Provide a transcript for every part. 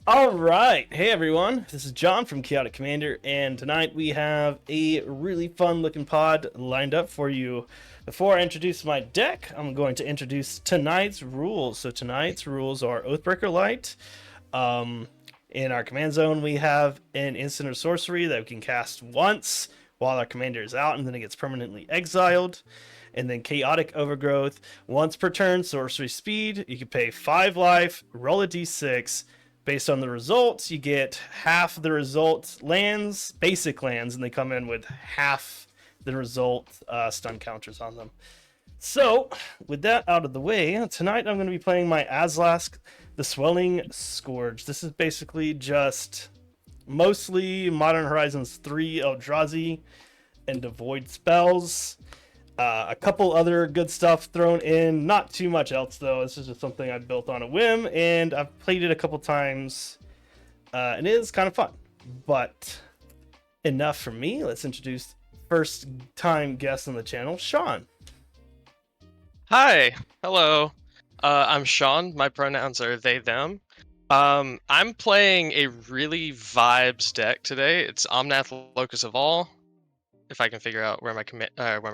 All right. Hey, everyone. This is John from Chaotic Commander, and tonight we have a really fun looking pod lined up for you. Before I introduce my deck, I'm going to introduce tonight's rules. So, tonight's rules are Oathbreaker Light. In our command zone, we have an instant or sorcery that we can cast once while our commander is out, and then it gets permanently exiled. And then Chaotic Overgrowth, once per turn, sorcery speed. You can pay 5 life, roll a d6. Based on the results, you get half the results lands, basic lands, and they come in with half the result stun counters on them. So, with that out of the way, tonight I'm going to be playing my Azlask, the Swelling Scourge. This is basically just mostly Modern Horizons 3 Eldrazi and Devoid spells. A couple other good stuff thrown in. Not too much else, though. This is just something I built on a whim, and I've played it a couple times, and it is kind of fun. But enough from me. Let's introduce first-time guest on the channel, Sean. Hi, hello. I'm Sean. My pronouns are they, them. I'm playing a really vibes deck today. It's Omnath Locus of All. If I can figure out where my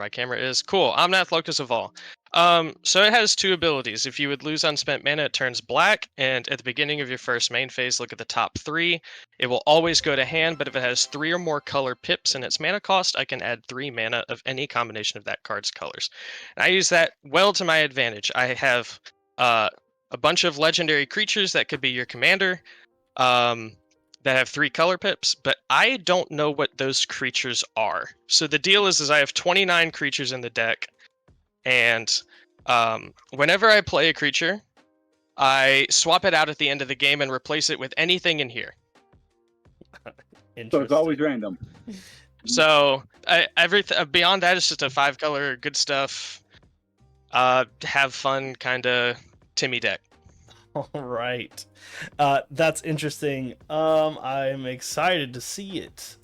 camera is. Cool. Omnath Locus of All. So it has two abilities. If you would lose unspent mana, it turns black, and at the beginning of your first main phase, look at the top 3. It will always go to hand, but if it has 3 or more color pips in its mana cost, I can add 3 mana of any combination of that card's colors. And I use that well to my advantage. I have a bunch of legendary creatures that could be your commander. That have 3 color pips, but I don't know what those creatures are. So the deal is I have 29 creatures in the deck, and whenever I play a creature, I swap it out at the end of the game and replace it with anything in here. So it's always random. So everything beyond that is just a 5-color good stuff. Have fun kind of Timmy deck. All right. That's interesting. I'm excited to see it.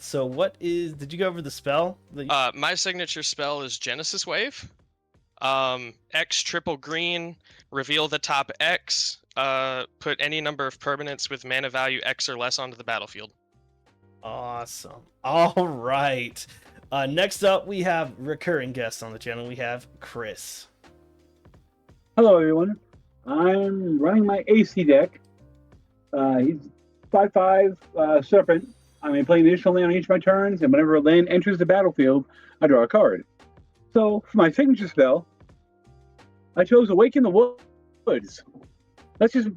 So did you go over the spell? My signature spell is Genesis Wave. X triple green, reveal the top X, put any number of permanents with mana value X or less onto the battlefield. Awesome. All right. Next up, we have recurring guests on the channel. We have Chris. Hello, everyone. I'm running my AC deck. He's 5/5 Serpent. I'm playing the additional land on each of my turns, and whenever a land enters the battlefield, I draw a card. So, for my signature spell, I chose Awaken the Woods. Let's just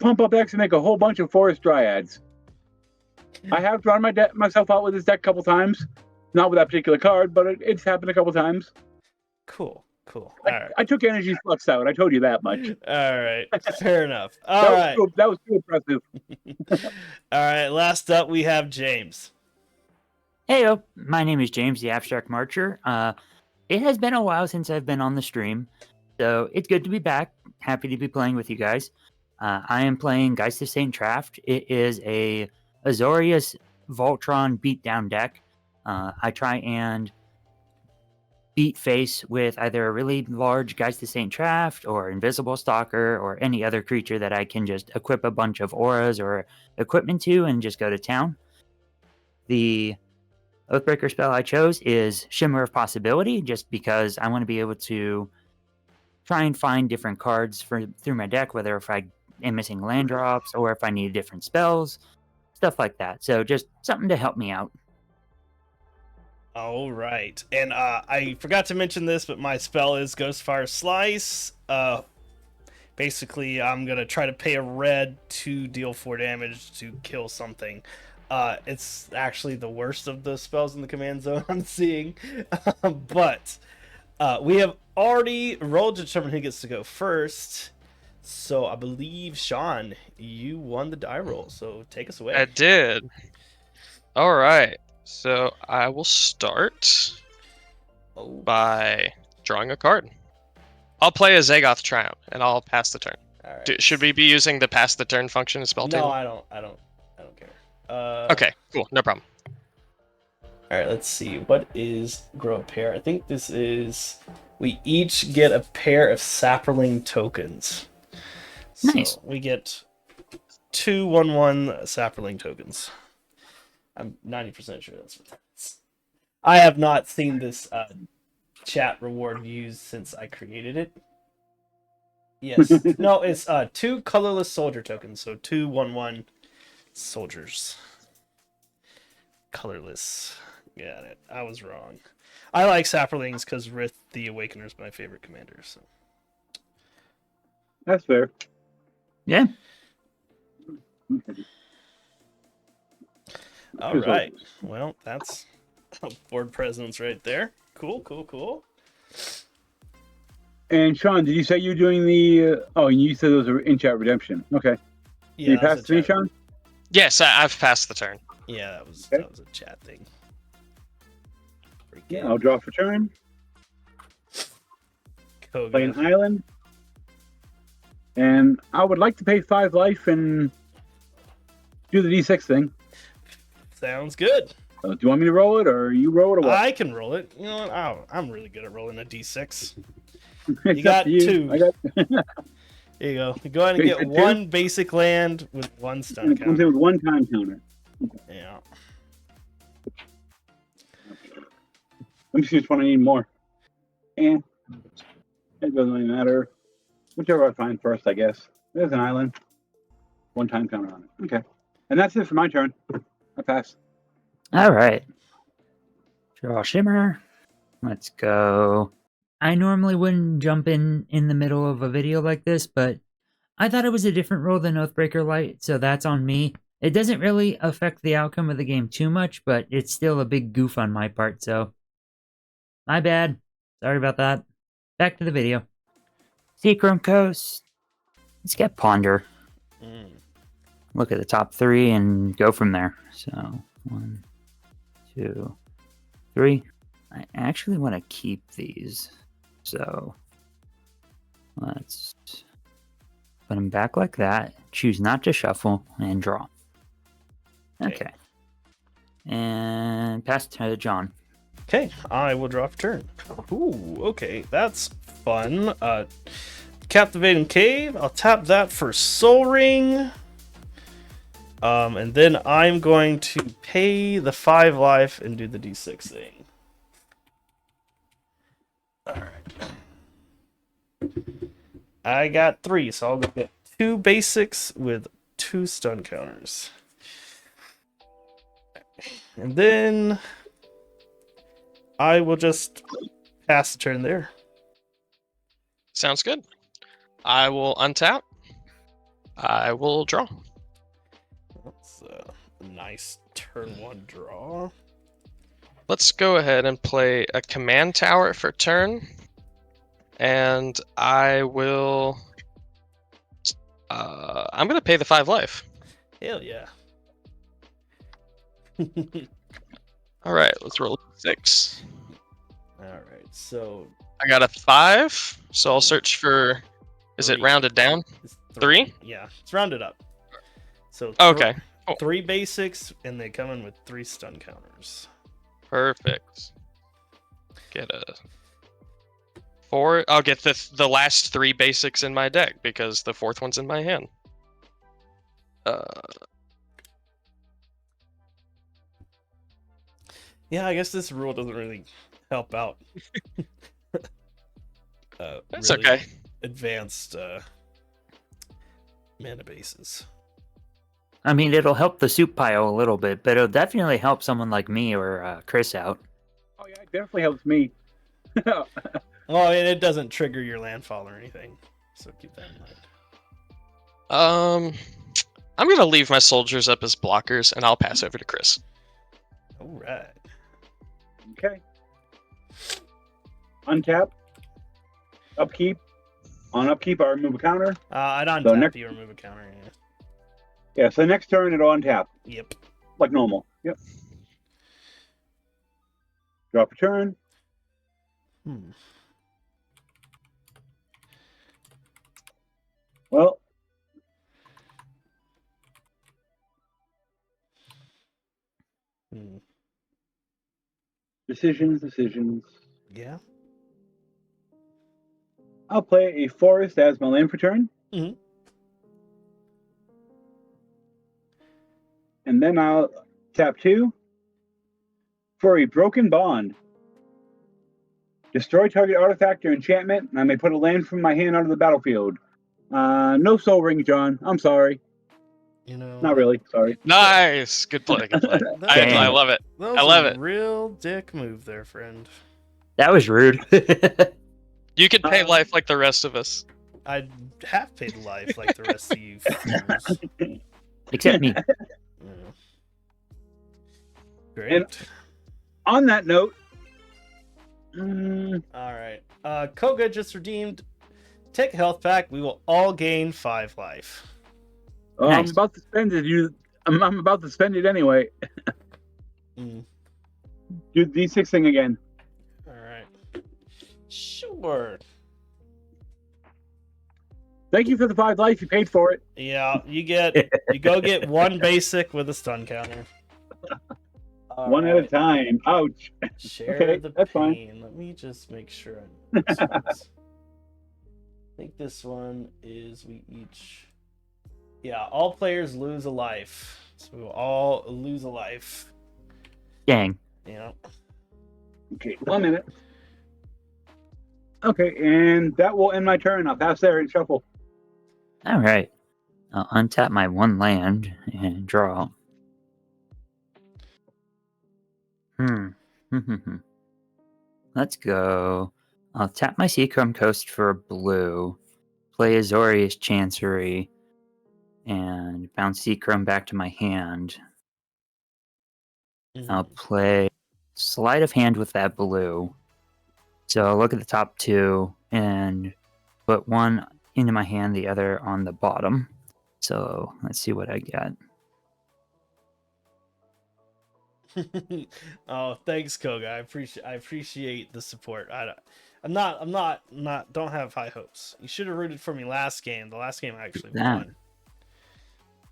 pump up X and make a whole bunch of Forest Dryads. I have drawn myself out with this deck a couple times. Not with that particular card, but it's happened a couple times. Cool. I took Energy Flux out. I told you that much. All right. Fair enough. All right. That was too impressive. All right. Last up, we have James. Heyo, my name is James, the Abstract Marcher. It has been a while since I've been on the stream, so it's good to be back. Happy to be playing with you guys. I am playing Geist of St. Traft. It is a Azorius Voltron beatdown deck. I try and beat face with either a really large Geist of St. Traft or Invisible Stalker or any other creature that I can just equip a bunch of auras or equipment to and just go to town. The Oathbreaker spell I chose is Shimmer of Possibility, just because I want to be able to try and find different cards through my deck, whether if I am missing land drops or if I need different spells, stuff like that. So just something to help me out. All right. And I forgot to mention this, but my spell is Ghostfire Slice. Basically, I'm going to try to pay a red to deal 4 damage to kill something. It's actually the worst of the spells in the command zone I'm seeing. But we have already rolled to determine who gets to go first. So I believe, Sean, you won the die roll. So take us away. I did. All right. So I will start by drawing a card. I'll play a Zagoth Triumph, and I'll pass the turn. All right. Should we be using the pass the turn function in spell table? No, I don't care. Okay, cool, no problem. All right, let's see. What is grow a pair? I think this is we each get a pair of Saproling tokens. Nice. So we get two 1/1 Saproling tokens. I'm 90% sure that's what that's. I have not seen this chat reward used since I created it. Yes. No, it's 2 colorless soldier tokens, so 2 1/1 soldiers. Colorless. Got it. I was wrong. I like Saprolings because Rith the Awakener is my favorite commander. So. That's fair. Yeah. All right. Well, that's board presence right there. Cool, cool, cool. And Sean, did you say you're doing the? Oh, you said those were in-chat redemption. Okay. Yeah, Can you that was pass a to me, chat- Sean? Yes, I've passed the turn. Yeah, that was Okay. that was a chat thing. Yeah, I'll draw for turn. Play an Koga. island. And I would like to pay 5 life and do the D6 thing. Sounds good. Do you want me to roll it, or you roll it, or what? I can roll it. You know what? I'm really good at rolling a d6. It's got up to you. 2. I got. There you go. You go ahead and You get said 2? 1 basic land with 1 stun And it comes in counter. with 1 time counter. Yeah. Let me see which one I need more. And it doesn't really matter. Whichever I find first, I guess. There's an island. 1 time counter on it. Okay. And that's it for my turn. I pass. All right. Draw Shimmer. Let's go. I normally wouldn't jump in the middle of a video like this, but I thought it was a different role than Oathbreaker Light, so that's on me. It doesn't really affect the outcome of the game too much, but it's still a big goof on my part, so my bad. Sorry about that. Back to the video. Seachrome Coast. Let's get Ponder. Mm. Look at the top 3 and go from there. So 1, 2, 3. I actually want to keep these. So let's put them back like that. Choose not to shuffle and draw. Okay. And pass to John. Okay, I will draw for turn. Ooh, okay, that's fun. Captivating Cave. I'll tap that for Soul Ring. And then I'm going to pay the 5 life and do the D6 thing. Alright. I got 3, so I'll get 2 basics with 2 stun counters. And then I will just pass the turn there. Sounds good. I will untap. I will draw. That's a nice turn 1 draw. Let's go ahead and play a command tower for turn. And I will... I'm going to pay the 5 life. Hell yeah. Alright, let's roll 6. Alright, so... I got a 5, so I'll search for... Is it 3. rounded down? It's 3? Yeah, it's rounded up. So Okay, cool. 3 basics, and they come in with 3 stun counters. Perfect. Get a 4. I'll get the last 3 basics in my deck because the 4th one's in my hand. Yeah, I guess this rule doesn't really help out. That's really okay. Advanced mana bases. I mean, it'll help the soup pile a little bit, but it'll definitely help someone like me or Chris out. Oh, yeah, it definitely helps me. Well, and it doesn't trigger your landfall or anything, so keep that in mind. I'm gonna leave my soldiers up as blockers, and I'll pass over to Chris. All right. Okay. Untap. Upkeep. On upkeep, I remove a counter. I'd untap So next- you remove a counter. Yeah. Yeah, so next turn it'll untap. Yep. Like normal. Yep. Drop a turn. Well. Decisions. Yeah. I'll play a forest as my land for turn. Mhm. and then I'll tap 2 for a broken bond. Destroy target artifact or enchantment, and I may put a land from my hand onto the battlefield. No soul ring, John. I'm sorry. Not really. Sorry. Nice. Good play. Good play. Damn. I love it. That was I love a it. real dick move there, friend. That was rude. You could pay life like the rest of us. I have paid life like the rest of you fools. Except me. Yeah. Great. On that note, All right. Koga just redeemed. Take a health pack. We will all gain 5 life. I'm Nice. about to spend it. I'm about to spend it anyway. Mm. Do the D6 thing again. All right. Sure. Thank you for the 5 life. You paid for it. Yeah, you go get 1 basic with a stun counter. All One at a right. time. Ouch. Share Okay, the that's fine. pain. Let me just make sure I know this one's- I think this one is we each. Yeah, all players lose a life. So we will all lose a life. Dang. Yeah. Okay, 1 minute. Okay, and that will end my turn. I'll pass there and shuffle. All right. I'll untap my 1 land and draw. Let's go. I'll tap my Seachrome Coast for a blue, play Azorius Chancery, and bounce Seachrome back to my hand. I'll play Sleight of Hand with that blue. So I'll look at the top 2 and put 1 into my hand, the other on the bottom. So let's see what I get. Oh, thanks, Koga. I appreciate the support. I'm not don't have high hopes. You should have rooted for me last game. The last game I actually won.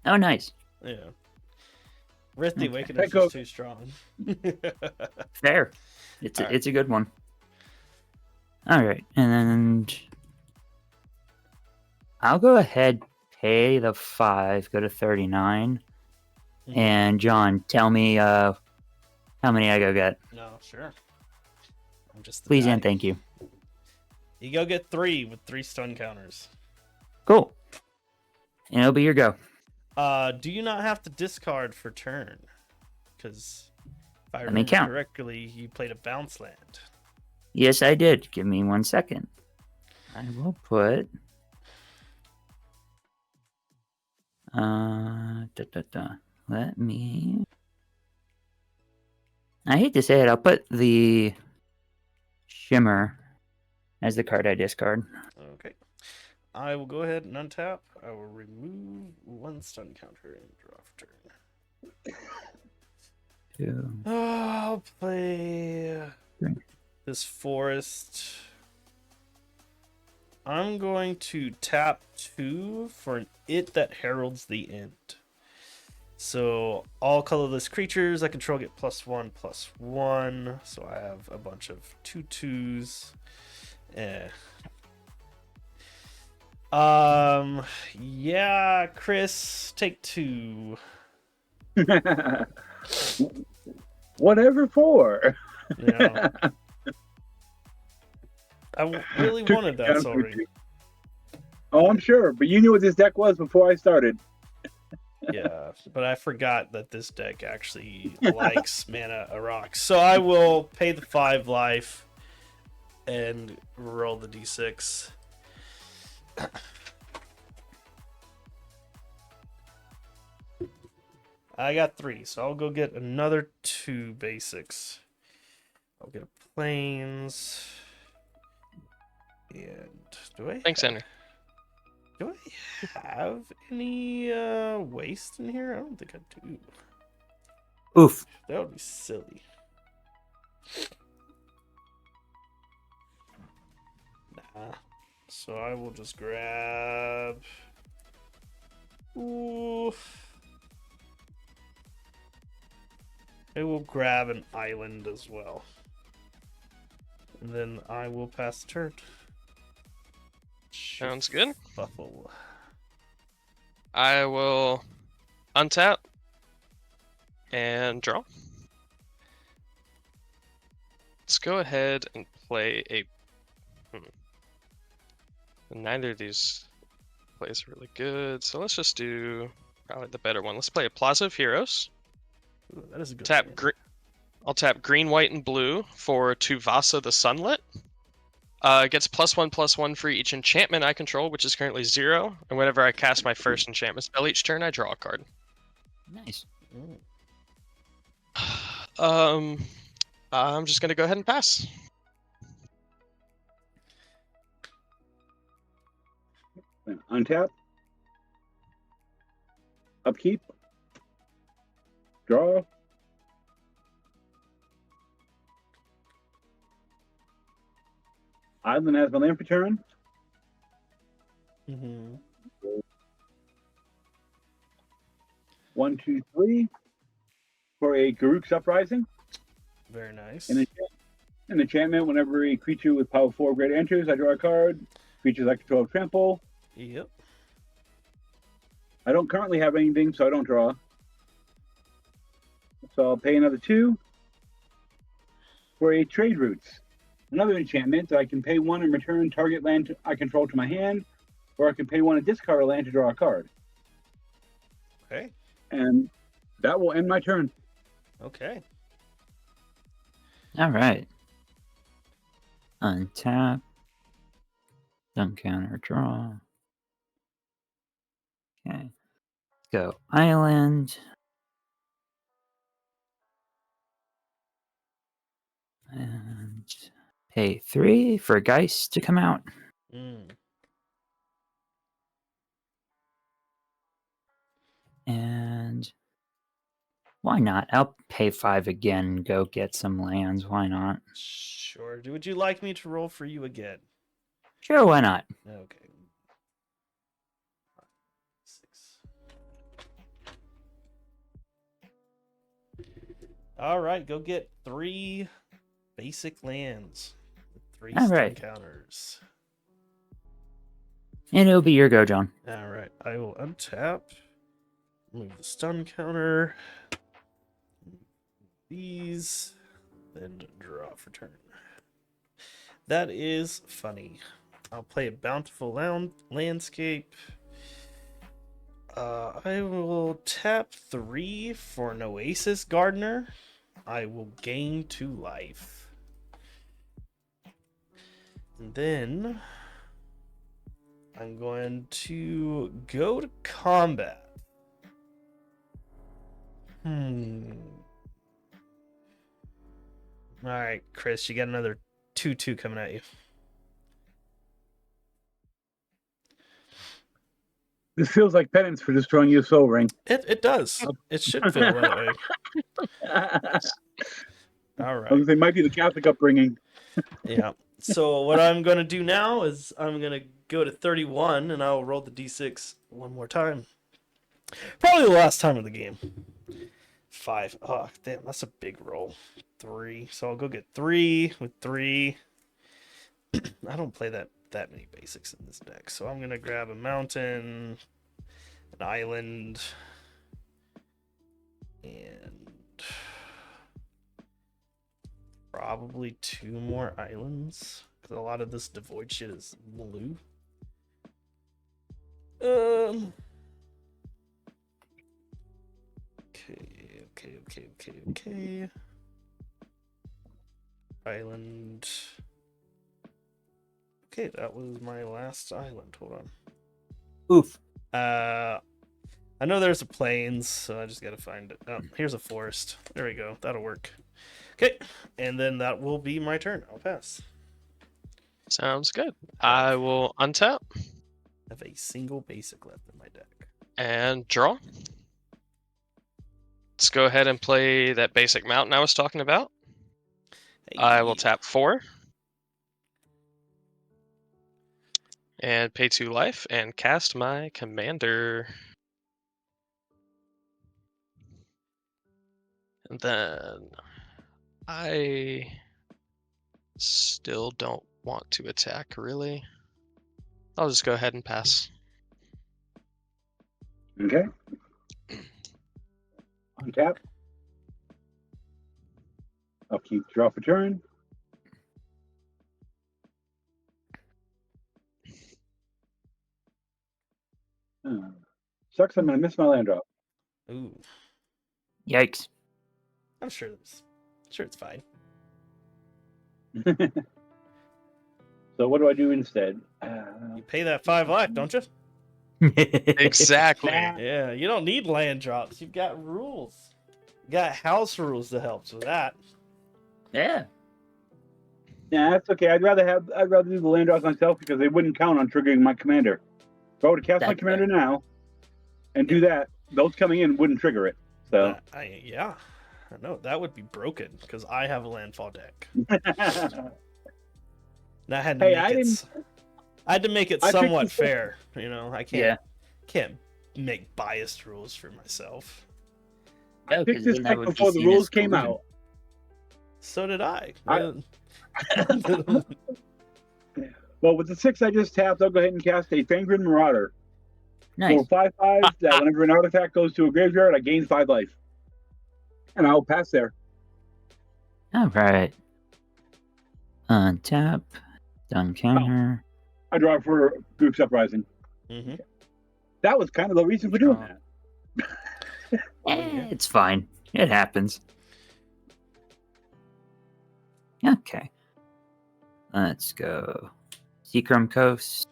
Oh, nice. Yeah. Rithty Okay. Waking Hey, is Koga. just too strong. Fair. It's All right. it's a good one. All right, and I'll go ahead, pay the 5, go to 39, Mhm. and John, tell me how many I go get. No, sure. I'm just the Please guy. and thank you. You go get 3 with 3 stun counters. Cool. And it'll be your go. Do you not have to discard for turn? Because if I Let me remember count. correctly, you played a bounce land. Yes, I did. Give me 1 second. I will put. Let me. I hate to say it. I'll put the Shimmer as the card I discard. Okay. I will go ahead and untap. I will remove 1 stun counter and draw for turn. 2. I'll play Three. this forest. I'm going to tap 2 for an it that heralds the end. So all colorless creatures I control get +1/+1. So I have a bunch of 2/2s. Yeah, Chris, take 2. Whatever for. Yeah. I really wanted that soul ring. Oh, I'm sure, but you knew what this deck was before I started. Yeah, but I forgot that this deck actually likes mana rocks. So I will pay the 5 life and roll the d6. I got 3, so I'll go get another 2 basics. I'll get a plains. And do I Thanks, Henry. Do I have any waste in here? I don't think I do. Oof. That would be silly. Nah. So I will just grab. Ooh. I will grab an island as well. And then I will pass the turn. Sounds good. Buffalo. I will untap, And draw. Let's go ahead and play a... Neither of these plays are really good, so let's just do probably the better one. Let's play a Plaza of Heroes. Ooh, that is a good Tap plan. I'll tap green, white, and blue for Tuvasa the Sunlit. It gets +1/+1 for each enchantment I control, which is currently 0. And whenever I cast my first enchantment spell each turn, I draw a card. Nice. Mm. I'm just gonna go ahead and pass. Untap. Upkeep. Draw. Island has my land return. Mm-hmm. 1, 2, 3 for a Garruk's Uprising. Very nice. An enchantment, whenever a creature with power 4 or greater enters, I draw a card. Creatures I control trample. Yep. I don't currently have anything, so I don't draw. So I'll pay another 2 for a Trade Routes. Another enchantment, I can pay 1 and return target land I control to my hand, or I can pay 1 and discard a land to draw a card. Okay. And that will end my turn. Okay. All right. Untap. Don't counter draw. Okay. Go island. And pay 3 for Geist to come out. Mm. And why not? I'll pay 5 again. Go get some lands. Why not? Sure. Would you like me to roll for you again? Sure, why not? Okay. 6. All right, go get 3 basic lands with 3 All stun right. counters. And it'll be your go, John. All right, I will untap, remove the stun counter, these, then draw for turn. That is funny. I'll play a Bountiful Landscape. I will tap 3 for an Oasis Gardener. I will gain 2 life. And then I'm going to go to combat. Alright, Chris, you got another 2/2 coming at you. This feels like penance for destroying your soul ring. It does. It should feel that way. All right. They might be the Catholic upbringing. Yeah. So what I'm going to do now is I'm going to go to 31 and I'll roll the d6 one more time. Probably the last time of the game. 5. Oh, damn, that's a big roll. 3. So I'll go get 3 with 3. I don't play that many basics in this deck. So I'm going to grab a mountain, an island, and probably 2 more islands. Because a lot of this devoid shit is blue. Okay. Island. Okay, that was my last island. Hold on. Oof. I know there's a plains, so I just gotta find it. Oh, here's a forest. There we go. That'll work. Okay, and then that will be my turn. I'll pass. Sounds good. I will untap. I have a single basic left in my deck. And draw. Let's go ahead and play that basic mountain I was talking about. Hey. I will tap 4. And pay 2 life and cast my commander. And then I still don't want to attack, really. I'll just go ahead and pass. Okay. Untap. keep draw for turn. Sucks. I'm gonna miss my land drop. Ooh, Yikes. I'm sure it's fine. So what do I do instead? You pay that 5 life, don't you? Exactly. Nah. Yeah, you don't need land drops. You've got rules. You got house rules to help with that. Yeah. Yeah, that's okay. I'd rather do the land drops myself because they wouldn't count on triggering my commander. If I were to cast my That's commander now and do that, those coming in wouldn't trigger it. So Yeah, I know that would be broken because I have a landfall deck. And I had to Hey, make it I picked somewhat the- fair. You know, I Yeah. can't make biased rules for myself. I picked this deck before the rules came out. So did I. Well, with the 6 I just tapped, I'll go ahead and cast a Fangren Marauder. Nice. For 5/5, that whenever an artifact goes to a graveyard, I gain 5 life. And I'll pass there. All right. Untap. Done counter. I draw for Group's Uprising. Mm-hmm. That was kind of the reason for doing that. It's fine. It happens. Okay. Let's go. Seacrum Coast.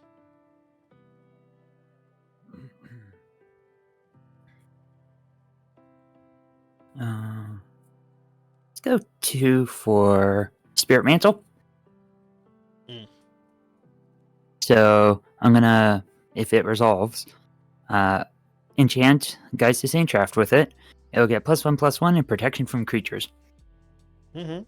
Let's go 2 for Spirit Mantle. Mm. So I'm gonna, if it resolves, enchant Geist of Saintcraft with it. It'll get +1/+1 and protection from creatures. Mm-hmm.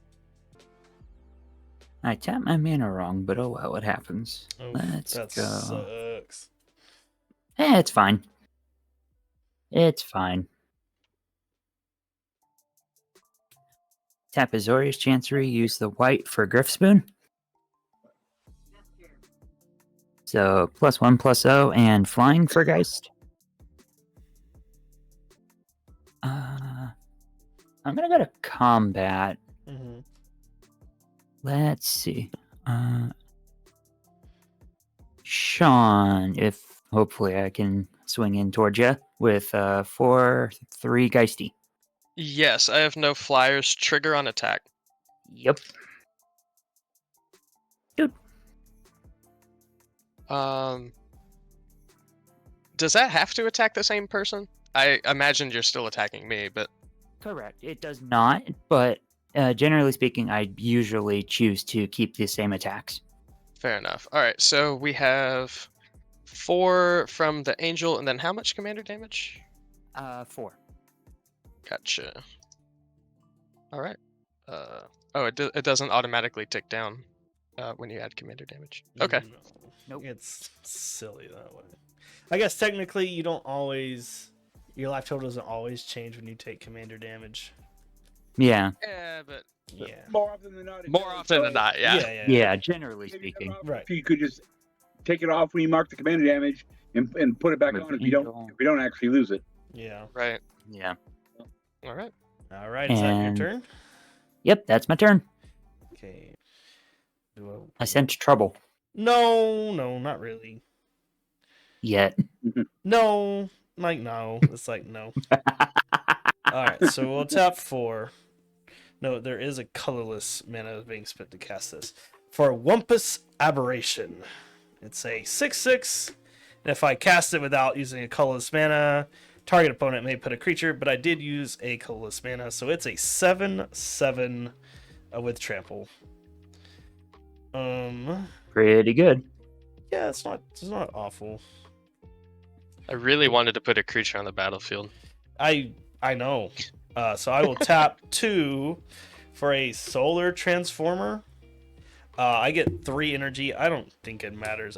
I tapped my mana wrong, but oh well, it happens. Let's that go. sucks. It's fine. It's fine. Tap Azorius Chancery, use the white for Griffspoon. So +1/+0 and flying for Geist. I'm gonna go to combat. Mm-hmm. Let's see. Sean, if hopefully I can swing in towards you with 4/3 Geisty. Yes, I have no flyers. Trigger on attack. Yep. Does that have to attack the same person? I imagined you're still attacking me, but Correct. It does not, but generally speaking, I usually choose to keep the same attacks. fair enough. All right, so we have 4 from the angel, and then how much commander damage? 4. Gotcha. All right. It doesn't automatically tick down when you add commander damage. Okay. No. Nope. It's silly that way. I guess technically you don't always. Your life total doesn't always change when you take commander damage. Yeah. Yeah, but Yeah. More often than not. more often than not, yeah. Yeah, generally Maybe speaking. better off Right. If you could just take it off when you mark the commander damage and put it back With on if angel. we don't actually lose it. Yeah. Right. Yeah. All right. All right. Is that your And- turn? Yep, that's my turn. Okay. I sense trouble. No, not really. Yet. No, like no. It's like no. All right, so we'll tap 4. No, there is a colorless mana being spent to cast this. For Wumpus Aberration. It's a 6/6. And if I cast it without using a colorless mana, target opponent may put a creature, but I did use a colorless mana, so it's a 7/7 with trample. Pretty good. Yeah, it's not awful. I really wanted to put a creature on the battlefield. I know. So I will tap 2 for a solar transformer. I get 3 energy. I don't think it matters.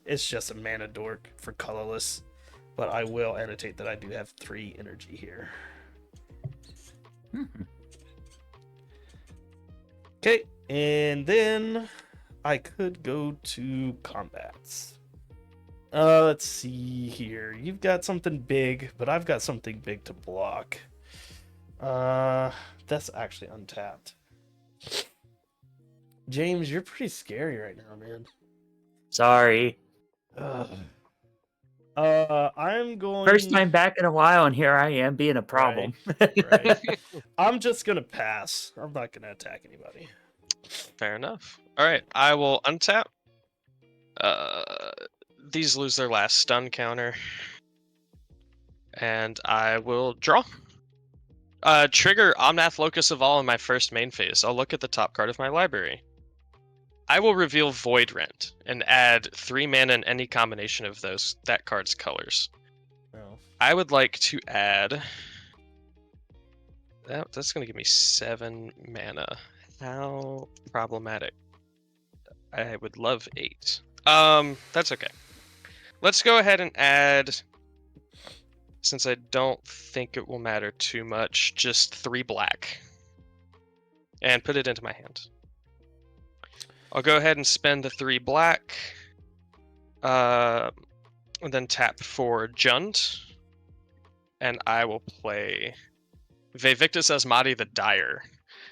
It's just a mana dork for colorless, but I will annotate that I do have 3 energy here. Okay, and then I could go to combats. Let's see here. You've got something big, but I've got something big to block. That's actually untapped. James, you're pretty scary right now, man. Sorry. Ugh. I'm going. First time back in a while, and here I am being a problem. Right. I'm just gonna pass. I'm not gonna attack anybody. Fair enough. All right, I will untap. These lose their last stun counter, and I will draw. Trigger Omnath Locus of All in my first main phase. I'll look at the top card of my library. I will reveal Void Rent and add 3 mana in any combination of that card's colors. Oh. I would like to add. That's going to give me 7 mana. How problematic. I would love 8. That's okay. Let's go ahead and add, since I don't think it will matter too much, just 3 black. And put it into my hand. I'll go ahead and spend the 3 black. And then tap for Jund. And I will play Vevictus Asmati the Dire.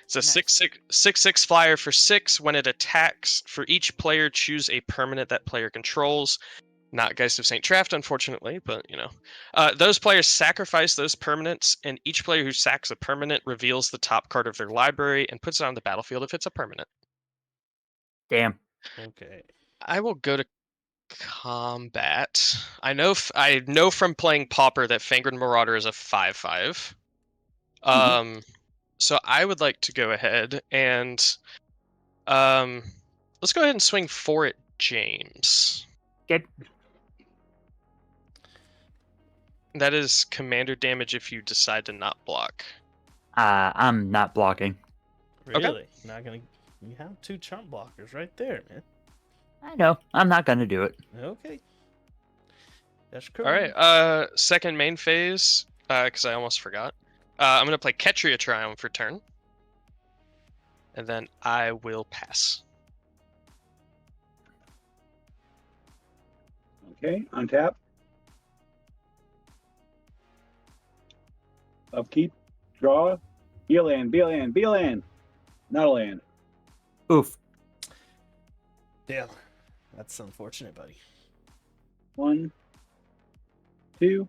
It's a 6/6 flyer for 6. When it attacks, for each player, choose a permanent that player controls. Not Geist of St. Traft, unfortunately, but you know. Those players sacrifice those permanents, and each player who sacks a permanent reveals the top card of their library and puts it on the battlefield if it's a permanent. Damn. Okay. I will go to combat. I know from playing Pauper that Fangren Marauder is a 5/5. So I would like to go ahead and let's go ahead and swing 4 at James. Good. That is commander damage if you decide to not block. I'm not blocking. Really? Okay. Not gonna. You have 2 chump blockers right there, man. I know. I'm not gonna do it. Okay. That's cool. All right. Second main phase, because I almost forgot. I'm gonna play Ketria Triumph for turn, and then I will pass. Okay, untap. Upkeep, draw, be a land, be a land, be a land. Not a land. Oof. Damn. That's unfortunate, buddy. 1, 2. Go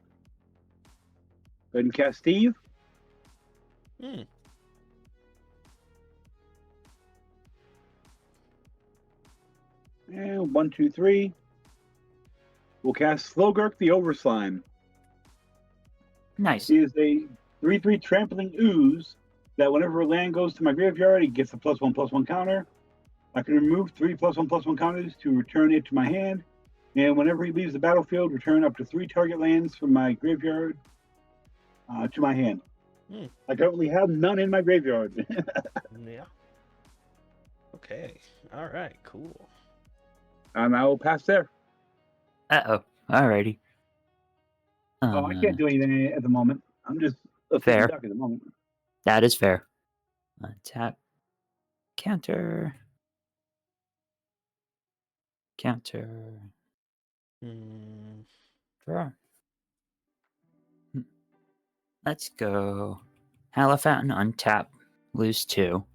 ahead and cast Steve. Hmm. And 1, 2, 3. We'll cast Slogurk the Overslime. Nice. He is a 3/3 trampling ooze that whenever a land goes to my graveyard, it gets a +1/+1 counter. I can remove 3 +1/+1 counters to return it to my hand. And whenever he leaves the battlefield, return up to 3 target lands from my graveyard to my hand. I currently have none in my graveyard. Yeah. Okay. All right. Cool. I will pass there. Uh-oh. Alrighty. I can't do anything at the moment. I'm just a Fair. duck at the moment. That is fair. Tap. Counter. Counter. Draw. Let's go. Halifountain untap. Lose 2.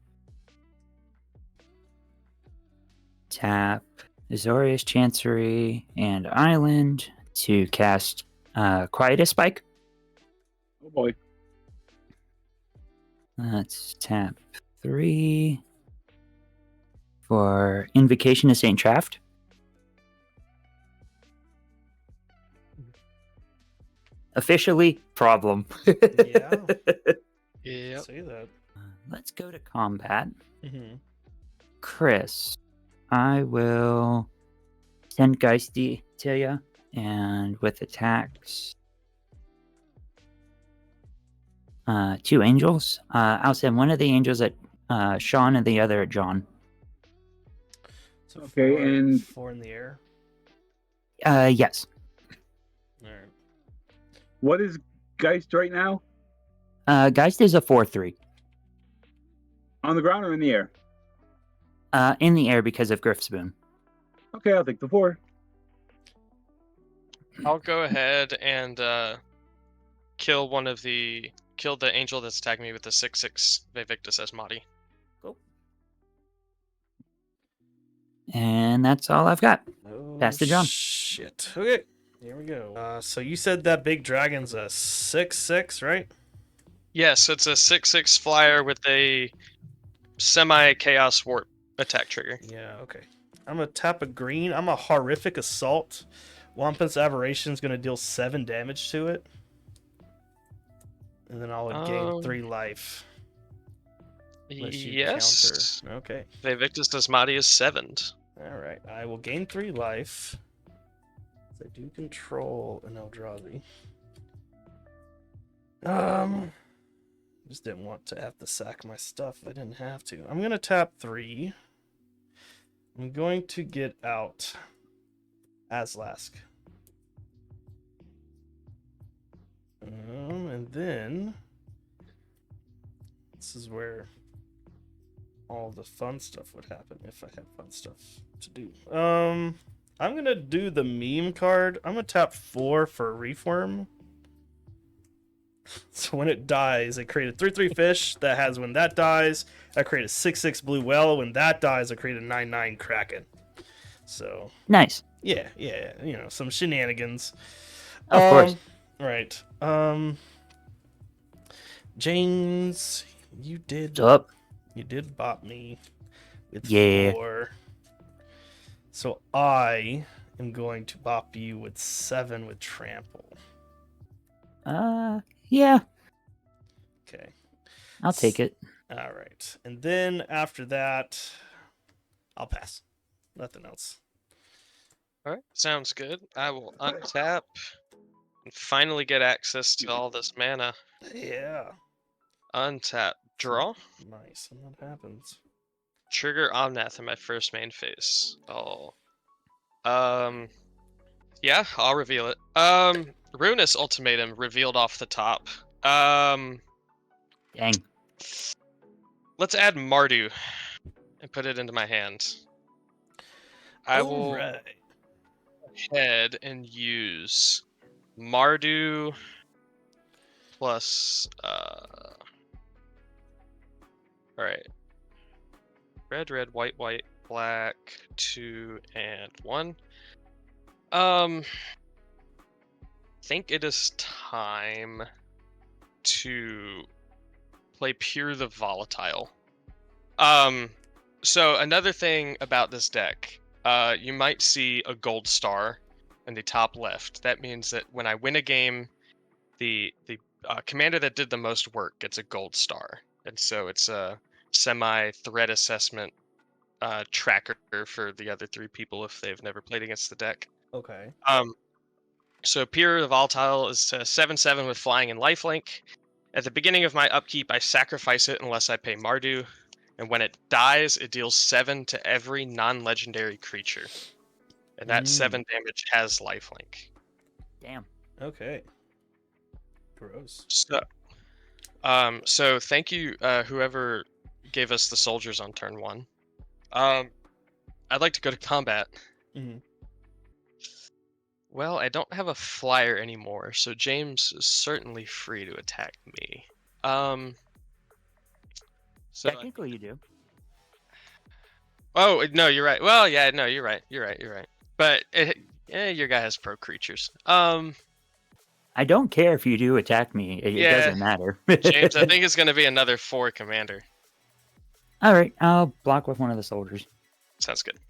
Tap Azorius Chancery and Island to cast Quietus Spike. Oh boy. Let's tap 3 for Invocation of St. Traft. Officially, problem. Yeah. Yeah. Say that. Let's go to combat. Mm-hmm. Chris, I will send Geisty to you, and with attacks, 2 angels. I'll send one of the angels at Sean and the other at John. So Okay, 4, and- 4 in the air. Yes. All right. What is Geist right now? Geist is a 4/3. On the ground or in the air? In the air because of Griff Spoon. Okay, I'll take the 4. I'll go ahead and kill the angel that's attacking me with the 6/6 Vevictus Asmati. Go. And that's all I've got. Oh, Pass to John. shit. Okay, here we go. So you said that big dragon's a 6/6, right? Yes, it's a 6/6 flyer with a semi-chaos warp attack trigger. Yeah, okay. I'm gonna tap a green. I'm a horrific assault. Wampus Aberration is gonna deal 7 damage to it. And then I'll gain 3 life. Unless you Yes. counter. Okay. Vivictus Desmati is 7'd. Alright. I will gain 3 life. I do control an eldrazi. Just didn't want to have to sack my stuff if I didn't have to. I'm gonna tap 3. I'm going to get out Aslask. And then this is where all the fun stuff would happen if I had fun stuff to do. I'm gonna do the meme card. I'm gonna tap 4 for Reefworm. So when it dies, I create a 3/3 fish that has when that dies. I create a 6/6 blue whale. When that dies, I create a 9/9 kraken. So Nice. yeah, you know, some shenanigans. Of course. Right. James, you did What's up? you did bop me with Yeah. 4. So I am going to bop you with 7 with trample. Yeah, Okay. I'll take it. All right. And then after that, I'll pass. Nothing else. All right, sounds good. I will untap and finally get access to all this mana. Yeah. Untap, draw, Nice. And that happens. trigger Omnath in my first main phase. Oh. Yeah, I'll reveal it. Ruinous Ultimatum revealed off the top. Dang. Let's add Mardu and put it into my hand. I will Alright. head and use Mardu plus alright. Red, white, black, 2 and 1. Think it is time to play Pure the Volatile. So another thing about this deck, you might see a gold star in the top left. That means that when I win a game, the commander that did the most work gets a gold star, and so it's a semi-threat assessment tracker for the other 3 people if they've never played against the deck. Okay. So Pure the Volatile is 7/7 with flying and lifelink. At the beginning of my upkeep, I sacrifice it unless I pay Mardu, and when it dies, it deals 7 to every non-legendary creature, and that 7 damage has lifelink. Damn. Okay. Gross. So thank you, whoever gave us the soldiers on turn 1. I'd like to go to combat. Mm-hmm. Well, I don't have a flyer anymore, so James is certainly free to attack me. So Technically, you do. Oh no, you're right. Well, yeah, no, you're right. But your guy has pro creatures. I don't care if you do attack me. It doesn't matter. James, I think it's going to be another 4 commander. All right, I'll block with one of the soldiers. Sounds good.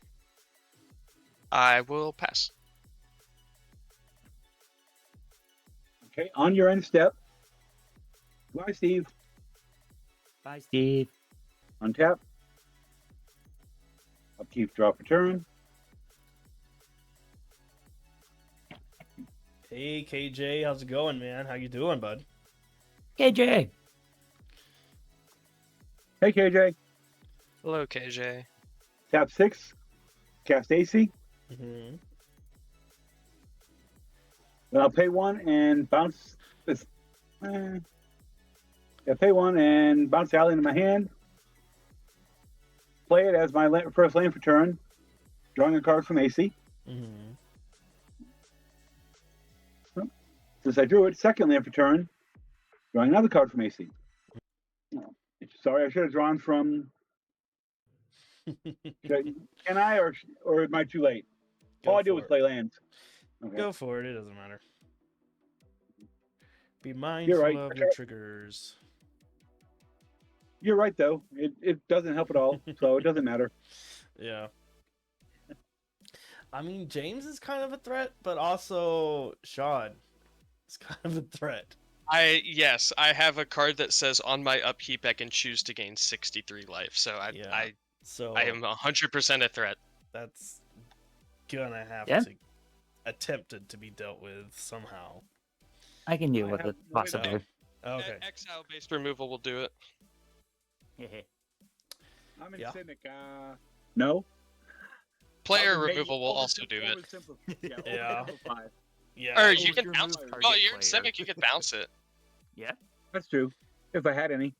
I will pass. Okay, on your end step. Bye, Steve. Bye, Steve. Untap. Upkeep, drop, return. Hey KJ, how's it going, man? How you doing, bud? KJ. Hey, KJ. Hello, KJ. Tap 6. Cast AC. Mm-hmm. Then I'll pay 1 and bounce this. Pay 1 and bounce Alley into my hand. Play it as my first land for turn. Drawing a card from AC. Mm-hmm. Since I drew it, second land for turn. Drawing another card from AC. Oh, sorry, I should have drawn from Can I, or am I too late? Go All I do for is it. play lands. Okay. Go for it. It doesn't matter. Be You're mindful right. of your triggers. You're right, though. It doesn't help at all, so it doesn't matter. Yeah. I mean, James is kind of a threat, but also Sean is kind of a threat. Yes, I have a card that says on my upkeep I can choose to gain 63 life. So I So am 100% a threat. that's gonna have Yeah. to attempted to be dealt with somehow. I can deal I with have it, no possibly. Okay. Exile-based removal will do it. I'm in Yeah. Cynic. No. Player Hey, removal will also do it. Yeah. Oversimplify. Yeah. Or you can remove bounce. target Oh, you're in player. Simic, you can bounce it. Yeah. That's true. If I had any.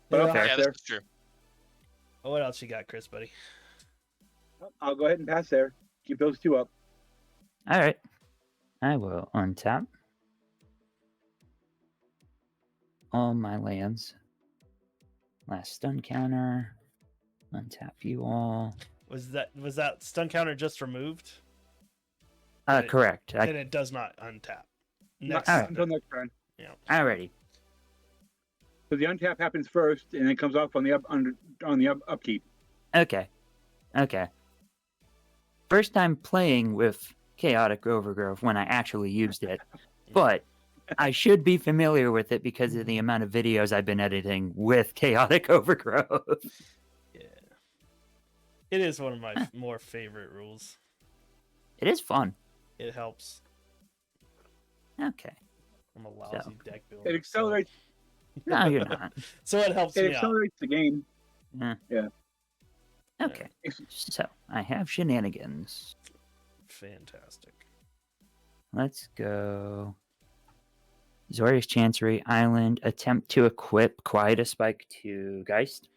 But I'll Yeah. pass Yeah, there. this is true. Oh, what else you got, Chris, buddy? I'll go ahead and pass there. Keep those two up. All right. I will untap all my lands. Last stun counter. Untap you all. Was that stun counter just removed? It- Correct. Then it does not untap. Next Not Alright. until next turn. Alrighty. So the untap happens first, and it comes off on the upkeep. Okay. First time playing with Chaotic Overgrowth when I actually used it, but I should be familiar with it because of the amount of videos I've been editing with Chaotic Overgrowth. Yeah. It is one of my more favorite rules. It is fun. It helps. Okay. I'm a lousy deck builder. It accelerates. No, you're not. So it helps It me out. accelerates the game. Okay. So I have shenanigans. Fantastic. Let's go. Zorius Chancery Island. Attempt to equip Quiet a Spike to Geist.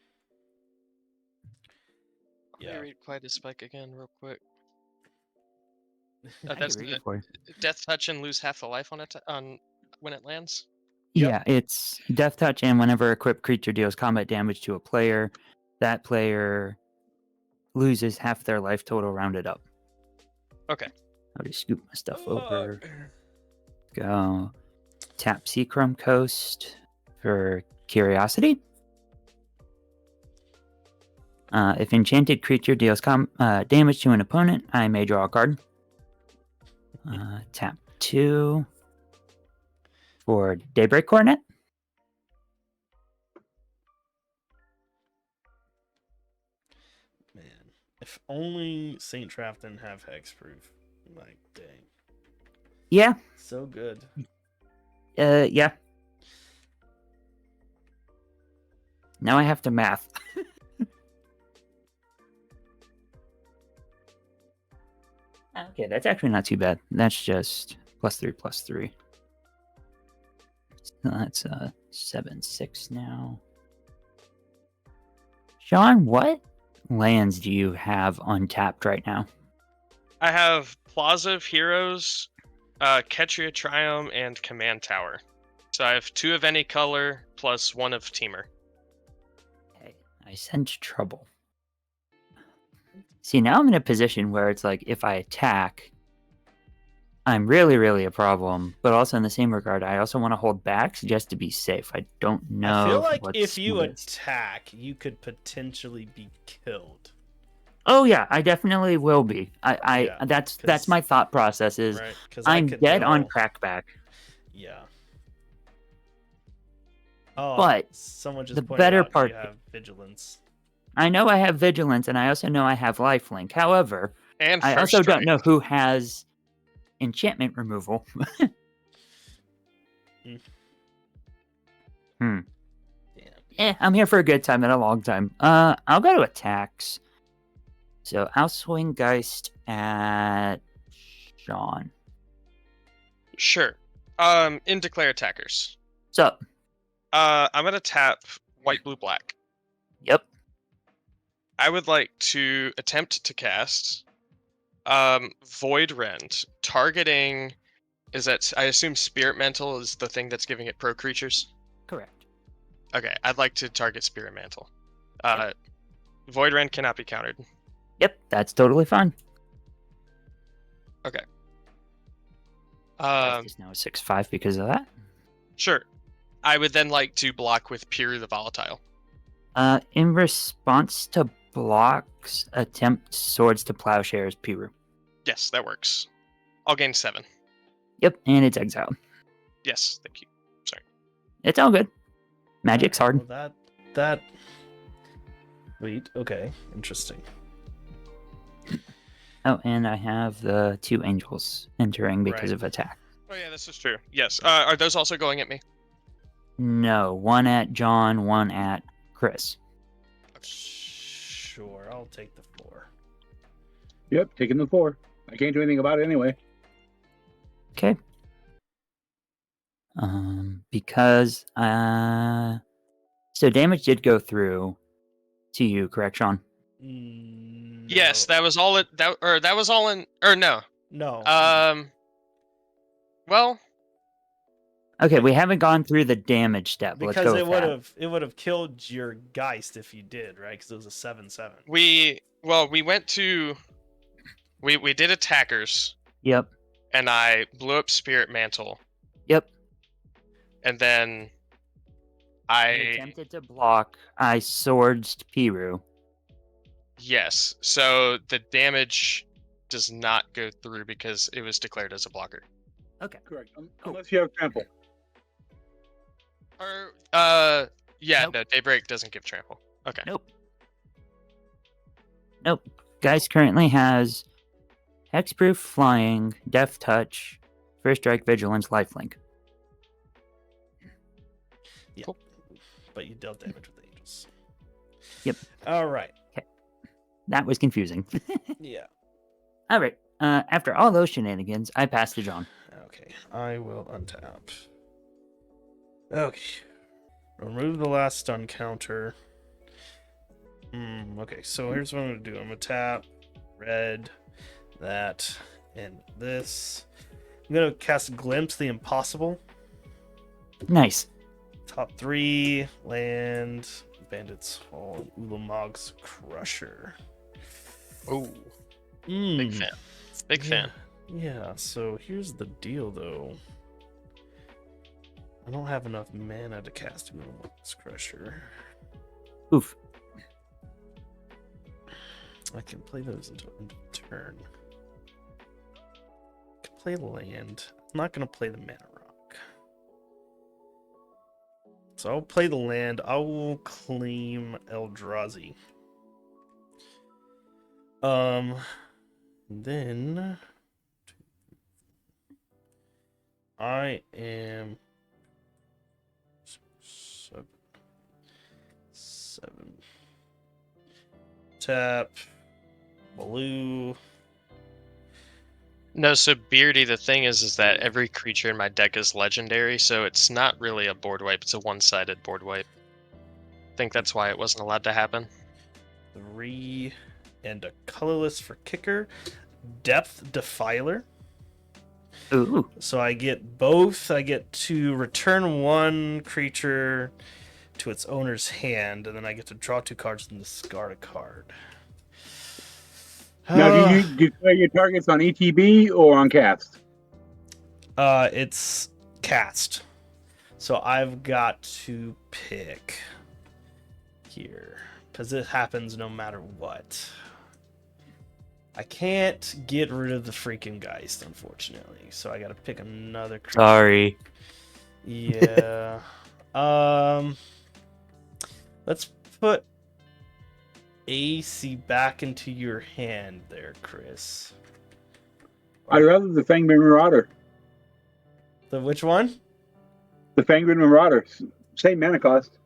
Let me read Quiet as Spike again real quick. I can That's read it for you. Death Touch and lose half the life on it when it lands. Yep. Yeah, it's Death Touch, and whenever a equipped creature deals combat damage to a player, that player loses half their life total rounded up. Okay. I'll just scoop my stuff over. Go. Tap Seacrum Coast for Curiosity. If enchanted creature deals damage to an opponent, I may draw a card. Tap 2 for Daybreak Coronet. Man, if only Saint Trap didn't have hexproof. Like, dang. Yeah. So good. Yeah. Now I have to math. Okay, that's actually not too bad. That's just +3/+3. So that's 7/6 now. Sean, what lands do you have untapped right now? I have Plaza of Heroes, Ketria Triumph, and Command Tower. So I have 2 of any color plus 1 of Teamer. Okay, I sense trouble. See, now I'm in a position where it's like if I attack, I'm really, really a problem. But also in the same regard, I also want to hold back just to be safe. I don't know. I feel like what's if you smartest. attack, you could potentially be killed. Oh yeah, I definitely will be. Yeah, That's my thought process is Right? Because I'm dead on crackback. Yeah. Oh, But someone just the pointed better out part- you have vigilance. I know I have vigilance and I also know I have lifelink. However, And I First also don't Strike. know who has enchantment removal. Damn. I'm here for a good time and a long time. I'll go to attacks. So I'll swing Geist at Sean. Sure. In Declare Attackers. What's up? I'm gonna tap white, blue, black. Yep. I would like to attempt to cast Void Rend. Targeting is that I assume Spirit Mantle is the thing that's giving it pro creatures. Correct. Okay, I'd like to target Spirit Mantle. Void Rend cannot be countered. Yep, that's totally fine. Um, Is now a 6/5 because of that. sure. I would then like to block with Piru the Volatile. In response to blocks, attempt Swords to Plowshares Piru. Yes, that works. I'll gain 7. Yep, and it's exiled. Yes, thank you. It's all good. Magic's hard. Well, that. Wait. Okay. Interesting. Oh, and I have the 2 angels entering because Right. of attack. Oh yeah, this is true. Yes. Are those also going at me? No, 1 at John, 1 at Chris. Sure. I'll take the 4. Yep, taking the 4. I can't do anything about it anyway. Okay. Because so damage did go through to you, correct, Sean? Yes, No. that was all. That was all in. Or no. No. Well, Okay, we haven't gone through the damage step. Let's because go it with that. would have killed your Geist if you did, right? Because it was a 7/7. we went to. We did attackers, Yep. and I blew up Spirit Mantle, Yep. and then You I attempted to block. I swords Piru. yes. So the damage does not go through because it was declared as a blocker. Okay. Correct. Unless you have trample. Or yeah, Nope. no, Daybreak doesn't give trample. Okay. Nope. Guys currently has Hexproof, Flying, Death Touch, First Strike, Vigilance, Lifelink. Yeah. Cool. But you dealt damage with the angels. Yep. All right. That was confusing. Yeah. All right. After all those shenanigans, I pass to John. Okay. I will untap. Okay. Remove the last stun counter. Okay, so here's what I'm going to do. I'm going to tap red, that, and this. I'm going to cast Glimpse the Impossible. Nice. Top 3, land, Bandit's Hall, and Ulamog's Crusher. Oh, big fan. Big fan. Yeah, so here's the deal, though. I don't have enough mana to cast Ulamog's Crusher. Oof. I can play those until end of turn. I can play land. I'm not going to play the Mana Rock. So I'll play the land. I will claim Eldrazi. Then I am 7. Tap blue. No, so Beardy, the thing is that every creature in my deck is legendary, so it's not really a board wipe, it's a one-sided board wipe. I think that's why it wasn't allowed to happen. 3 and a colorless for kicker. Depth Defiler. Ooh. So I get both. I get to return 1 creature to its owner's hand, and then I get to draw 2 cards and discard a card. Now, do you declare your targets on ETB or on cast? It's cast. So I've got to pick here, because it happens no matter what. I can't get rid of the freaking Geist, unfortunately. So I gotta pick another creature. Sorry. Yeah. Let's put AC back into your hand there, Chris. I'd rather the Fangren Marauder. The which one? The Fangren Marauder. Same mana cost.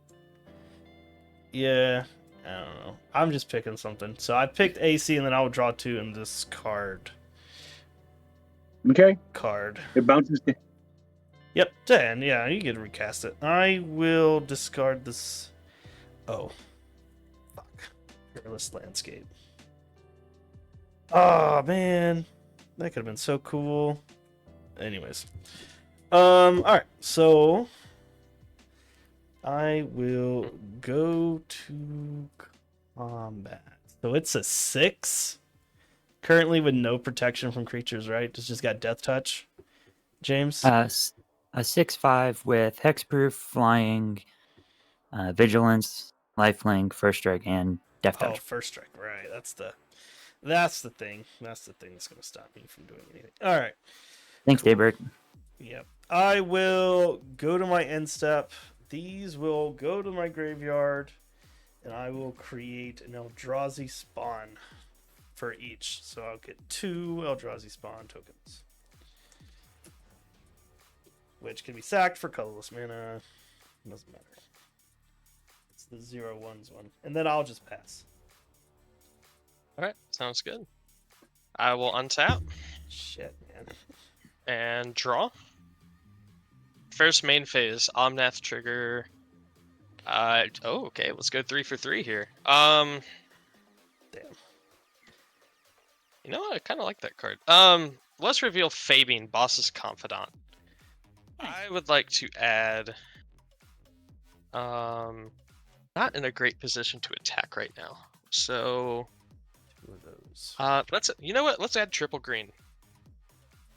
Yeah. I don't know. I'm just picking something. So I picked AC, and then I'll draw 2 and discard Okay. card. It bounces. Yep, 10. Yeah, you can recast it. I will discard this. Oh. Fuck. Peerless Landscape. Oh, man. That could have been so cool. Anyways. Alright. So, I will go to Combat. So it's a 6. Currently with no protection from creatures, right? It's just got death touch. James? A 6/5 with hexproof, flying, vigilance, lifelink, first strike, and death Oh, touch. first strike, right. That's the thing. That's the thing that's gonna stop me from doing anything. Alright. Thanks, Daybreak. Yep. I will go to my end step. These will go to my graveyard, and I will create an eldrazi spawn for each. So I'll get 2 eldrazi spawn tokens, which can be sacked for colorless mana. Doesn't matter. It's the 0/1s one, and then I'll just pass. All right, sounds good. I will untap Shit, man. and draw. First main phase, Omnath trigger. Okay, let's go 3 for 3 here. Damn. You know what? I kind of like that card. Let's reveal Fabian, Boss's Confidant. I would like to add. Not in a great position to attack right now. So, 2 of those. you know what? Let's add triple green.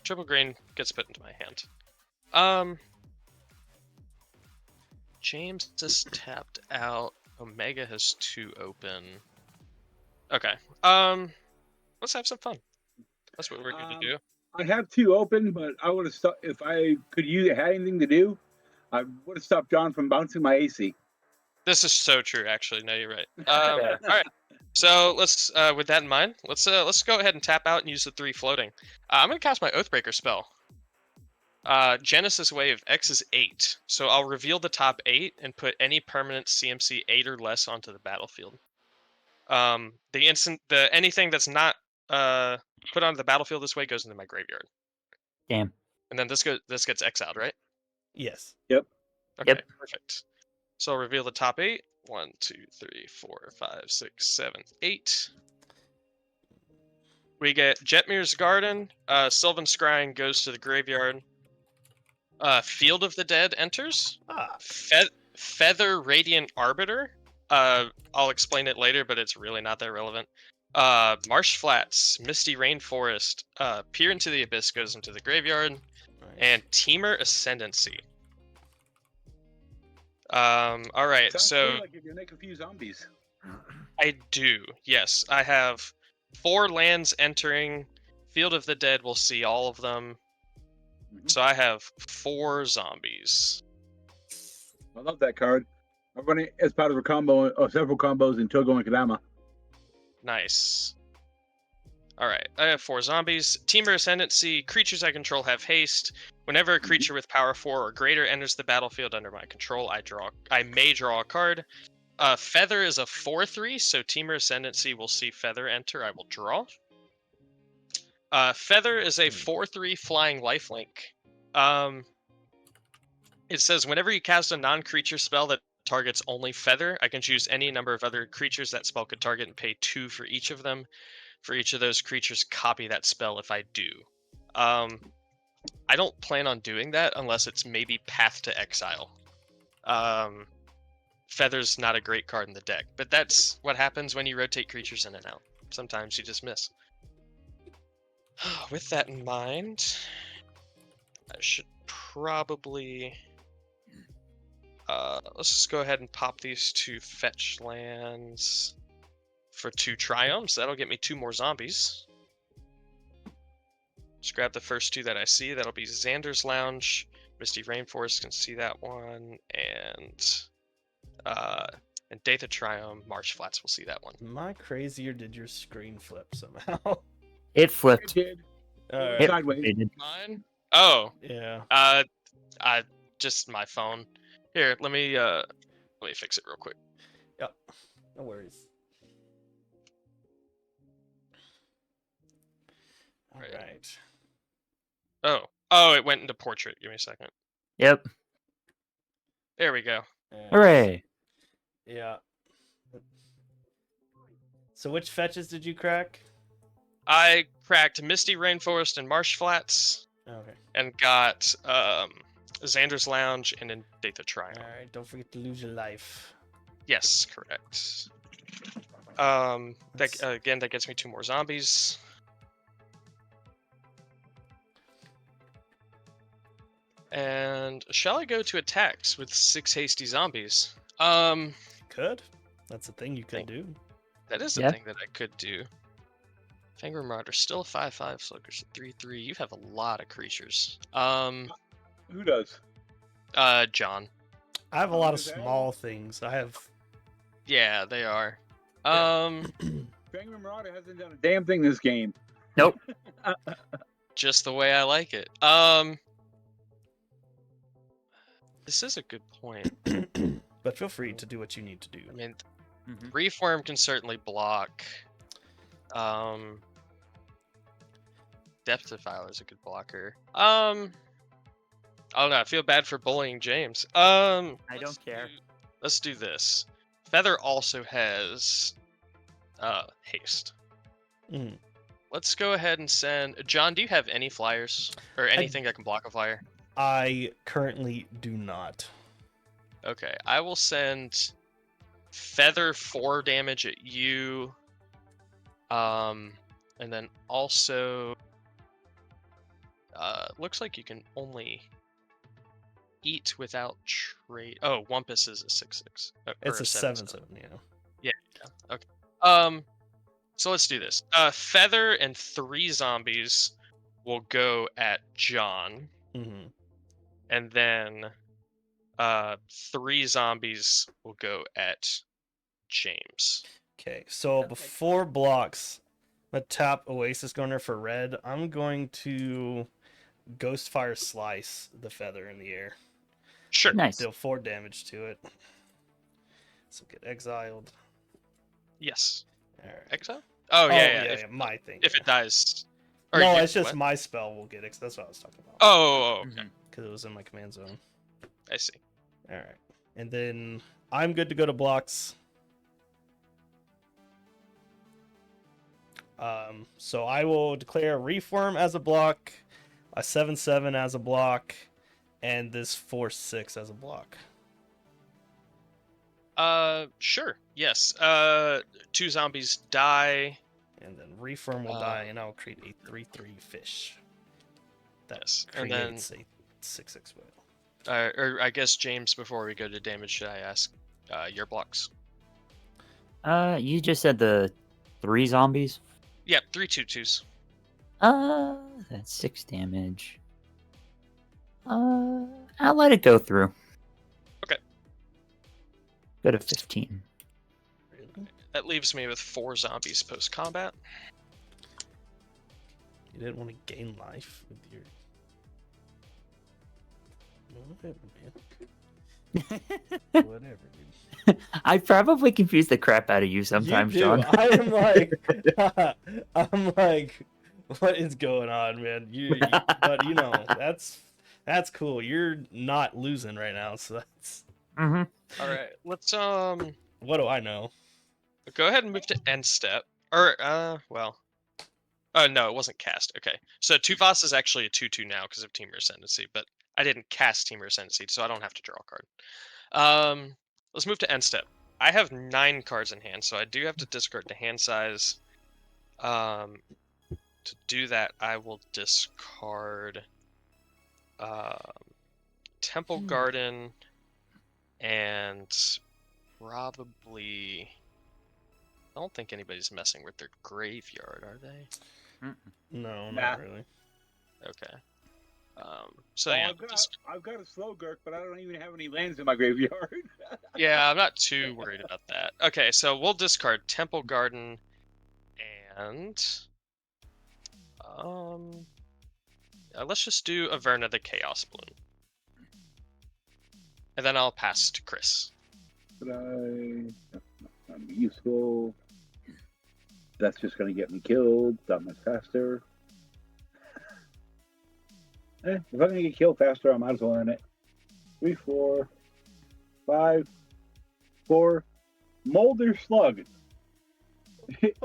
Triple green gets put into my hand. James just tapped out. Omega has 2 open. Okay. Let's have some fun. That's what we're going to do. I have 2 open, but I would have stopped if I could use had anything to do. I would have stopped John from bouncing my AC. This is so true, actually. No, you're right. All right. So let's, with that in mind, let's go ahead and tap out and use the 3 floating. I'm gonna cast my Oathbreaker spell. Genesis Wave X is 8, so I'll reveal the top 8 and put any permanent CMC 8 or less onto the battlefield. Anything that's not put onto the battlefield this way goes into my graveyard. Damn. And then this gets exiled, right? Yes. Yep. Okay, Yep. perfect. So I'll reveal the top 8. 1, 2, 3, 4, 5, 6, 7, 8. We get Jetmir's Garden. Sylvan Scrying goes to the graveyard. Field of the Dead enters. Ah. Feather Radiant Arbiter. I'll explain it later, but it's really not that relevant. Marsh Flats, Misty Rainforest, Peer into the Abyss goes into the graveyard, Nice. and Teamer Ascendancy. All right, Sounds so cool, like you're gonna make a few zombies. I do. Yes, I have 4 lands entering. Field of the Dead will see all of them. So I have 4 zombies. I love that card. I'm running as part of a combo of several combos in Togo and Kadama. Nice. Alright, I have 4 zombies. Teamer Ascendancy, creatures I control have haste. Whenever a creature with power 4 or greater enters the battlefield under my control, I may draw a card. Feather is a 4/3, so Teamer Ascendancy will see Feather enter. I will draw. Feather is a 4/3 flying lifelink. It says whenever you cast a non-creature spell that targets only Feather, I can choose any number of other creatures that spell could target and pay 2 for each of them. For each of those creatures, copy that spell if I do. I don't plan on doing that unless it's maybe Path to Exile. Feather's not a great card in the deck, but that's what happens when you rotate creatures in and out. Sometimes you just miss. With that in mind, I should probably... let's just go ahead and pop these 2 fetch lands for 2 Triomes. That'll get me 2 more zombies. Just grab the first 2 that I see. That'll be Xander's Lounge. Misty Rainforest can see that one. And Datha Triome, Marsh Flats will see that one. Am I crazy or did your screen flip somehow? It flipped. It did. Alright. Sideways. It did. Mine? Oh, Yeah. I just my phone. Here, let me fix it real quick. Yep. No worries. All Right. right. Oh, it went into portrait. Give me a second. Yep. There we go. Hooray. Yeah. So which fetches did you crack? I cracked Misty Rainforest and Marsh Flats Okay. and got Xander's Lounge and then Datha Triome. All right. Don't forget to lose your life. Yes, correct. That gets me 2 more zombies. And shall I go to attacks with 6 hasty zombies? Could. That's a thing you could do. That is a Yeah. thing that I could do. Fangor Marauder still a 5/5, Slugger's a 3/3. You have a lot of creatures. Who does? John. I have a Oh, lot of is that- small things. I have. Yeah, they are. Fangor Marauder hasn't done a damn thing this game. Nope. Just the way I like it. This is a good point. But feel free to do what you need to do. I mean, Mhm. Reform can certainly block. Depth Defiler is a good blocker. I don't know. I feel bad for bullying James. I don't care. Let's do this. Feather also has haste. Mm. Let's go ahead and send John. Do you have any flyers or anything that can block a flyer? I currently do not. Okay, I will send Feather 4 damage at you. And then also, looks like you can only eat without trade. Oh, Wumpus is a 6/6. It's a 7/7, yeah. Okay. So let's do this. Feather and 3 zombies will go at John, Mm-hmm. and then 3 zombies will go at James. Okay, so before blocks, I'm gonna tap Oasis Gunner for red. I'm going to Ghostfire Slice the feather in the air. Sure. Nice. Deal 4 damage to it. So get exiled. Yes. Alright. Exile? Oh, yeah. Yeah, my thing. If it dies. No, yeah, it's just what? my spell will get it. That's what I was talking about. Oh, okay. Because it was in my command zone. I see. Alright. And then I'm good to go to blocks. So I will declare Reform as a block, a 7/7 as a block, and this 4/6 as a block. Sure. Yes. 2 zombies die. And then Reform will die, and I'll create a 3/3 fish. That Yes, and then- creates a 6/6 whale. Or I guess, James, before we go to damage, should I ask your blocks? You just said the 3 zombies. Yeah, 3 2/2s. That's 6 damage. I'll let it go through. Okay. Go to 15. Really? That leaves me with 4 zombies post combat. You didn't want to gain life with your. Whatever, man. Whatever, dude. I probably confuse the crap out of you sometimes, You do. John. I'm like, what is going on, man? But you know, that's cool. You're not losing right now, so that's. Mm-hmm. All right, let's What do I know? go ahead and move to end step. Or well, oh no, it wasn't cast. Okay, so Tuvas is actually a 2/2 now because of Teamer Ascendancy, but I didn't cast Teamer Ascendancy, so I don't have to draw a card. Let's move to end step. I have 9 cards in hand, so I do have to discard the hand size. To do that, I will discard Temple Garden and probably. I don't think anybody's messing with their graveyard, are they? No, Nah. not really. Okay. So Oh, yeah, I've got a slow Gurk, but I don't even have any lands in my graveyard. yeah, I'm not too worried about that. Okay, so we'll discard Temple Garden and let's just do Averna the Chaos Bloom. And then I'll pass to Chris. But that's not gonna be useful. That's just gonna get me killed that much faster. If I'm gonna get killed faster, I might as well earn it. 3, 4, 5, 4. Molder Slug. It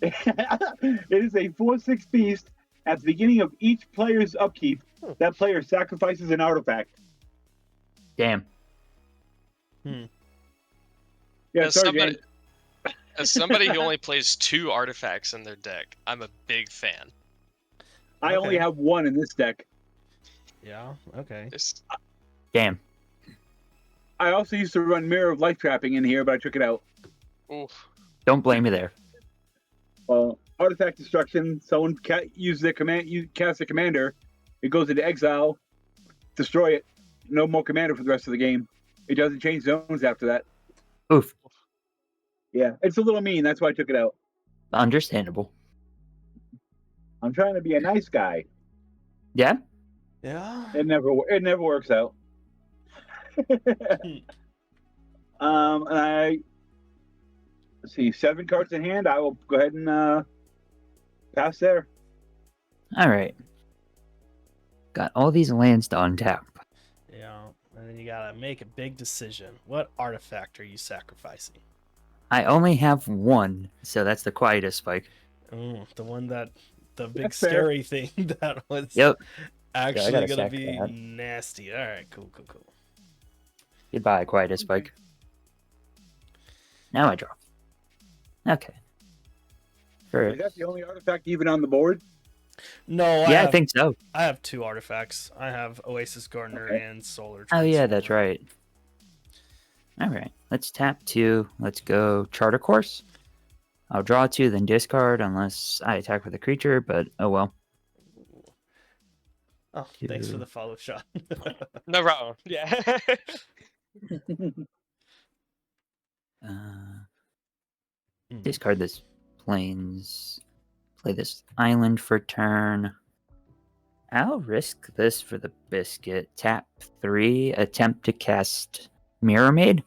is a 4/6 beast. At the beginning of each player's upkeep, that player sacrifices an artifact. Damn. Yeah, Yeah, sorry, somebody- James. As somebody who only plays 2 artifacts in their deck, I'm a big fan. I only Okay. have one in this deck. Yeah. Okay. It's- Damn. I also used to run Mirror of Life Trapping in here, but I took it out. oof. Don't blame me there. Well, artifact destruction. Someone uses their command. You cast a commander. It goes into exile. Destroy it. No more commander for the rest of the game. It doesn't change zones after that. Oof. Yeah, it's a little mean. That's why I took it out. Understandable. I'm trying to be a nice guy. Yeah. Yeah. It never works out. And let's see, 7 cards in hand. I will go ahead and pass there. All right. Got all these lands to untap. Yeah. And then you gotta make a big decision. What artifact are you sacrificing? I only have one, so that's the quietest spike. Oh, the one the big That's fair. scary thing that was Yep. actually gotta gonna sack be that. nasty. All right, cool. Goodbye, quietest spike. Now I draw. Okay. Is that the only artifact even on the board? No, Yeah, I think so. I have 2 artifacts. I have Oasis Gardener Okay. and Solar. Oh yeah, that's Transformer. right. All right, let's tap 2. Let's go Charter Course. I'll draw 2, then discard unless I attack with a creature, but oh well. Oh, thanks for 2. the follow shot. No problem. Yeah. Discard this plains. Play this island for turn. I'll risk this for the biscuit. Tap 3. Attempt to cast Mirror Maid.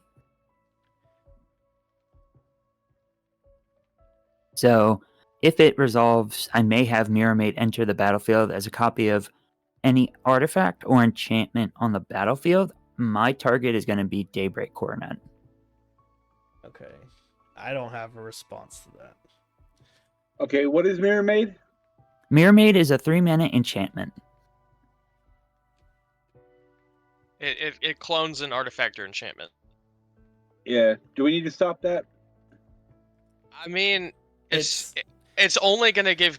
So, if it resolves, I may have Mirror Maid enter the battlefield as a copy of any artifact or enchantment on the battlefield. My target is going to be Daybreak Coronet. Okay. I don't have a response to that. Okay, what is Mirror Maid? Mirror Maid is a 3-mana enchantment. It clones an artifact or enchantment. Yeah. Do we need to stop that? I mean, it's only gonna give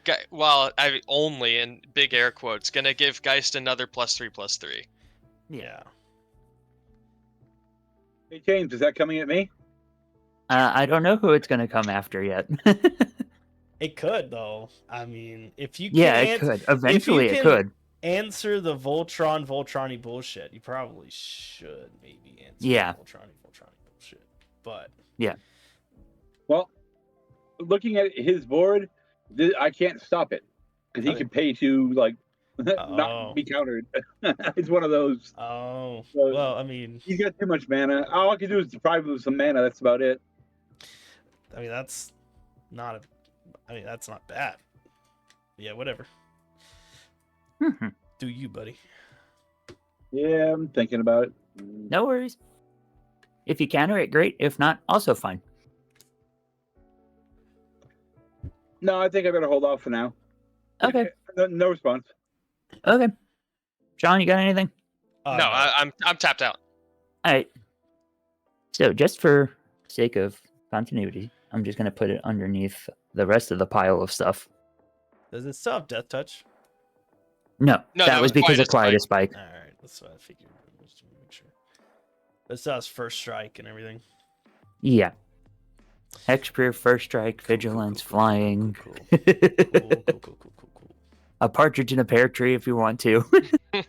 only in big air quotes gonna give Geist another +3/+3. Yeah. Hey, James, is that coming at me? I don't know who it's going to come after yet. It could though. I mean, if you Yeah, can it could. Eventually, it can could. answer the Voltron-y bullshit, you probably should maybe answer Yeah. the Voltron-y bullshit. But Well, looking at his board, I can't stop it because he Okay. can pay to like Oh. not be countered. It's one of those. oh, So- well, I mean, He's got too much mana. All I can do is deprive him of some mana. That's about it. that's not bad. Yeah, whatever. Mhm. Do you, buddy? Yeah, I'm thinking about it. No worries. If you counter it, great. If not, also fine. No, I think I better hold off for now. Okay. No response. Okay. Sean, you got anything? Oh, No, I'm tapped out. All right. So, just for sake of continuity, I'm just going to put it underneath the rest of the pile of stuff. Does it still have Death Touch? No, No, that that was was because of Quietest Quietest Spike. All right, that's what I figured. Just to make sure. It still has First Strike and everything. Yeah. Hexproof, First Strike, Vigilance, Flying. Cool. Cool. A partridge in a pear tree if you want to. I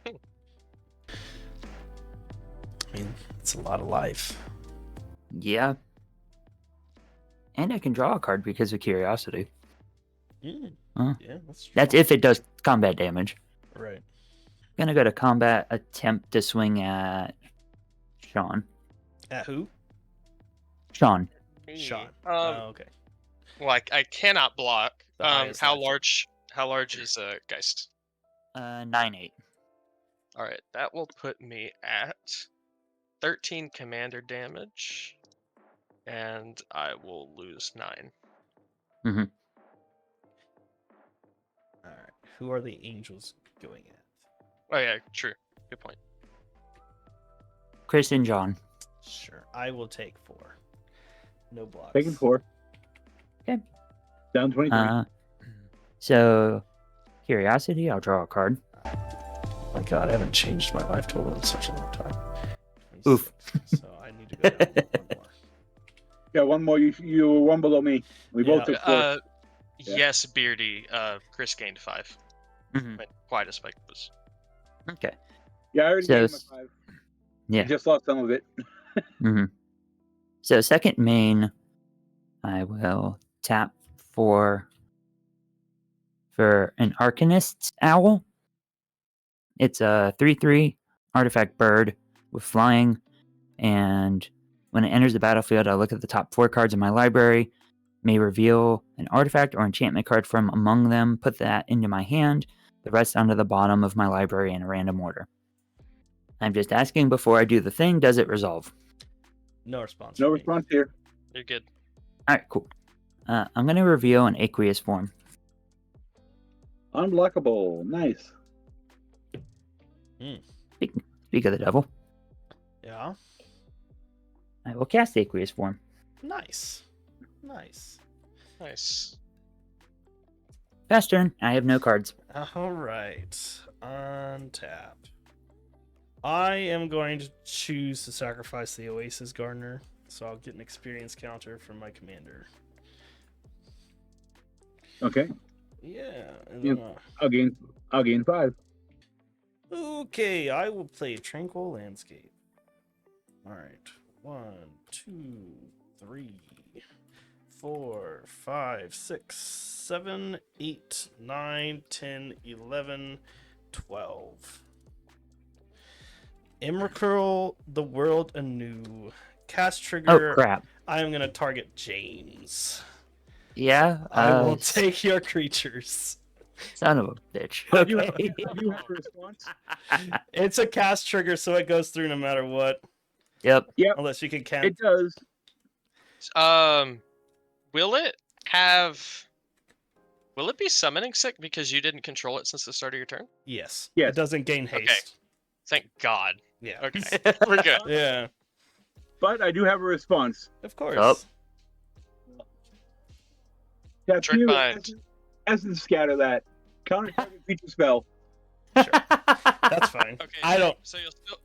mean, it's a lot of life. Yeah. And I can draw a card because of Curiosity. Huh. Yeah, that's true. That's if it does combat damage. Right. Gonna go to combat, attempt to swing at Sean. At who? Sean. Shot. Um, Okay. well, I cannot block. The highest How life. large is Geist? 9/8. All right, that will put me at 13 commander damage, and I will lose 9. All right. Who are the angels going at? Oh yeah, true. Good point. Chris and John. Sure. I will take 4. No blocks. Taking 4. Down 23. So, curiosity, I'll draw a card. My God, I haven't changed my life total in such a long time. Oof. 26, so I need to go down one more. Yeah, one more. You were one below me. We both took 4. Yeah. Yes, Beardy. Chris gained 5. Mhm. Quite a spike was. Okay. Yeah, I already So, gave him a 5. yeah. I just lost some of it. So, second main, I will tap for an Arcanist's Owl. It's a 3/3 artifact bird with flying, and when it enters the battlefield, I look at the top 4 cards in my library, may reveal an artifact or enchantment card from among them, put that into my hand, the rest onto the bottom of my library in a random order. I'm just asking before I do the thing, does it resolve? No response. No from me. response here. You're good. Alright, cool. I'm going to reveal an aqueous form. Unblockable. Nice. Speak of the devil. Yeah. I will cast the aqueous form. Nice. Nice. Nice. Fast turn. I have no cards. All right. Untap. I am going to choose to sacrifice the Oasis Gardener, so I'll get an experience counter from my commander. Okay. Yeah. And Yep. then, I'll gain 5. okay, I will play Tranquil Landscape. All right. 1, 2, 3, 4, 5, 6, 7, 8, 9, 10, 11, 12. Emrakul the World Anew. Cast trigger. Oh, crap. I am going to target James. Yeah? I will take your creatures. Son of a bitch. I do have Okay. a response. It's a cast trigger, so it goes through no matter what. Yep. Yep, Unless you can count. it does. Will it be summoning sick because you didn't control it since the start of your turn? Yes. Yes. It doesn't gain haste. Thank God. Yeah. Okay, we're good. Yeah. But I do have a response. Of course. Yup. Trick Tattoo mind. Essence scatter that. Counter target creature spell. That's fine. Okay, I don't. So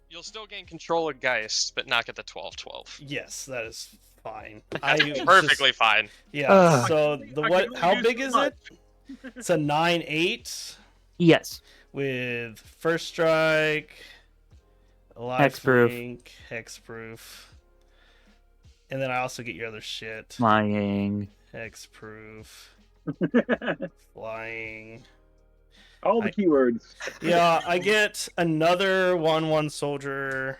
you'll still gain control of Geist, but not get the 12/12. Yes, that is fine. That's I perfectly just- fine. Yeah. Ugh. So the I what? can only How do big so is much. it? It's a 9/8 Yes. with first strike, Hexproof. lifelink, hexproof, and then I also get your other shit. Flying. Hexproof, flying. All the keywords. Yeah, I get another 1/1 soldier.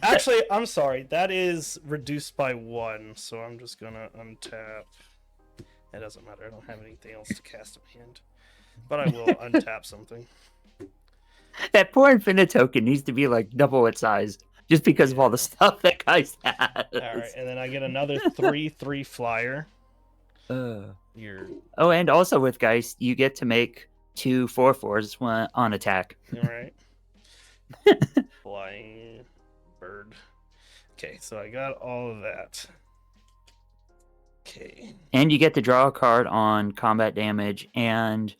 Actually, I'm sorry. That is reduced by 1, so I'm just gonna untap. It doesn't matter. I don't have anything else to cast in hand, but I will untap something. That poor infinite token needs to be like double its size just because of all the stuff that Geist has. All right, and then I get another 3/3 flyer. You're Oh, and also with Geist, you get to make 2 4/4s on attack. all right. Flying bird. Okay, so I got all of that. Okay. And you get to draw a card on combat damage and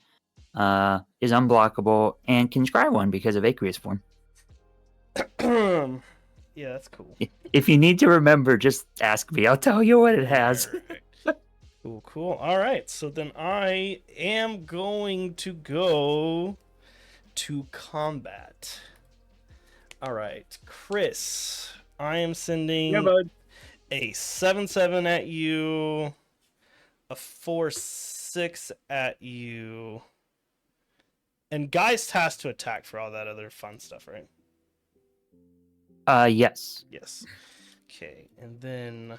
is unblockable and can scry one because of aqueous form. Yeah, that's cool. If you need to remember, just ask me. I'll tell you what it has. Alright. Cool, cool. All right, so then I am going to go to combat. All right, Chris, I am sending Yeah, bud. a 7/7 at you, a 4/6 at you, and Geist has to attack for all that other fun stuff, right? Yes. Yes. Okay, and then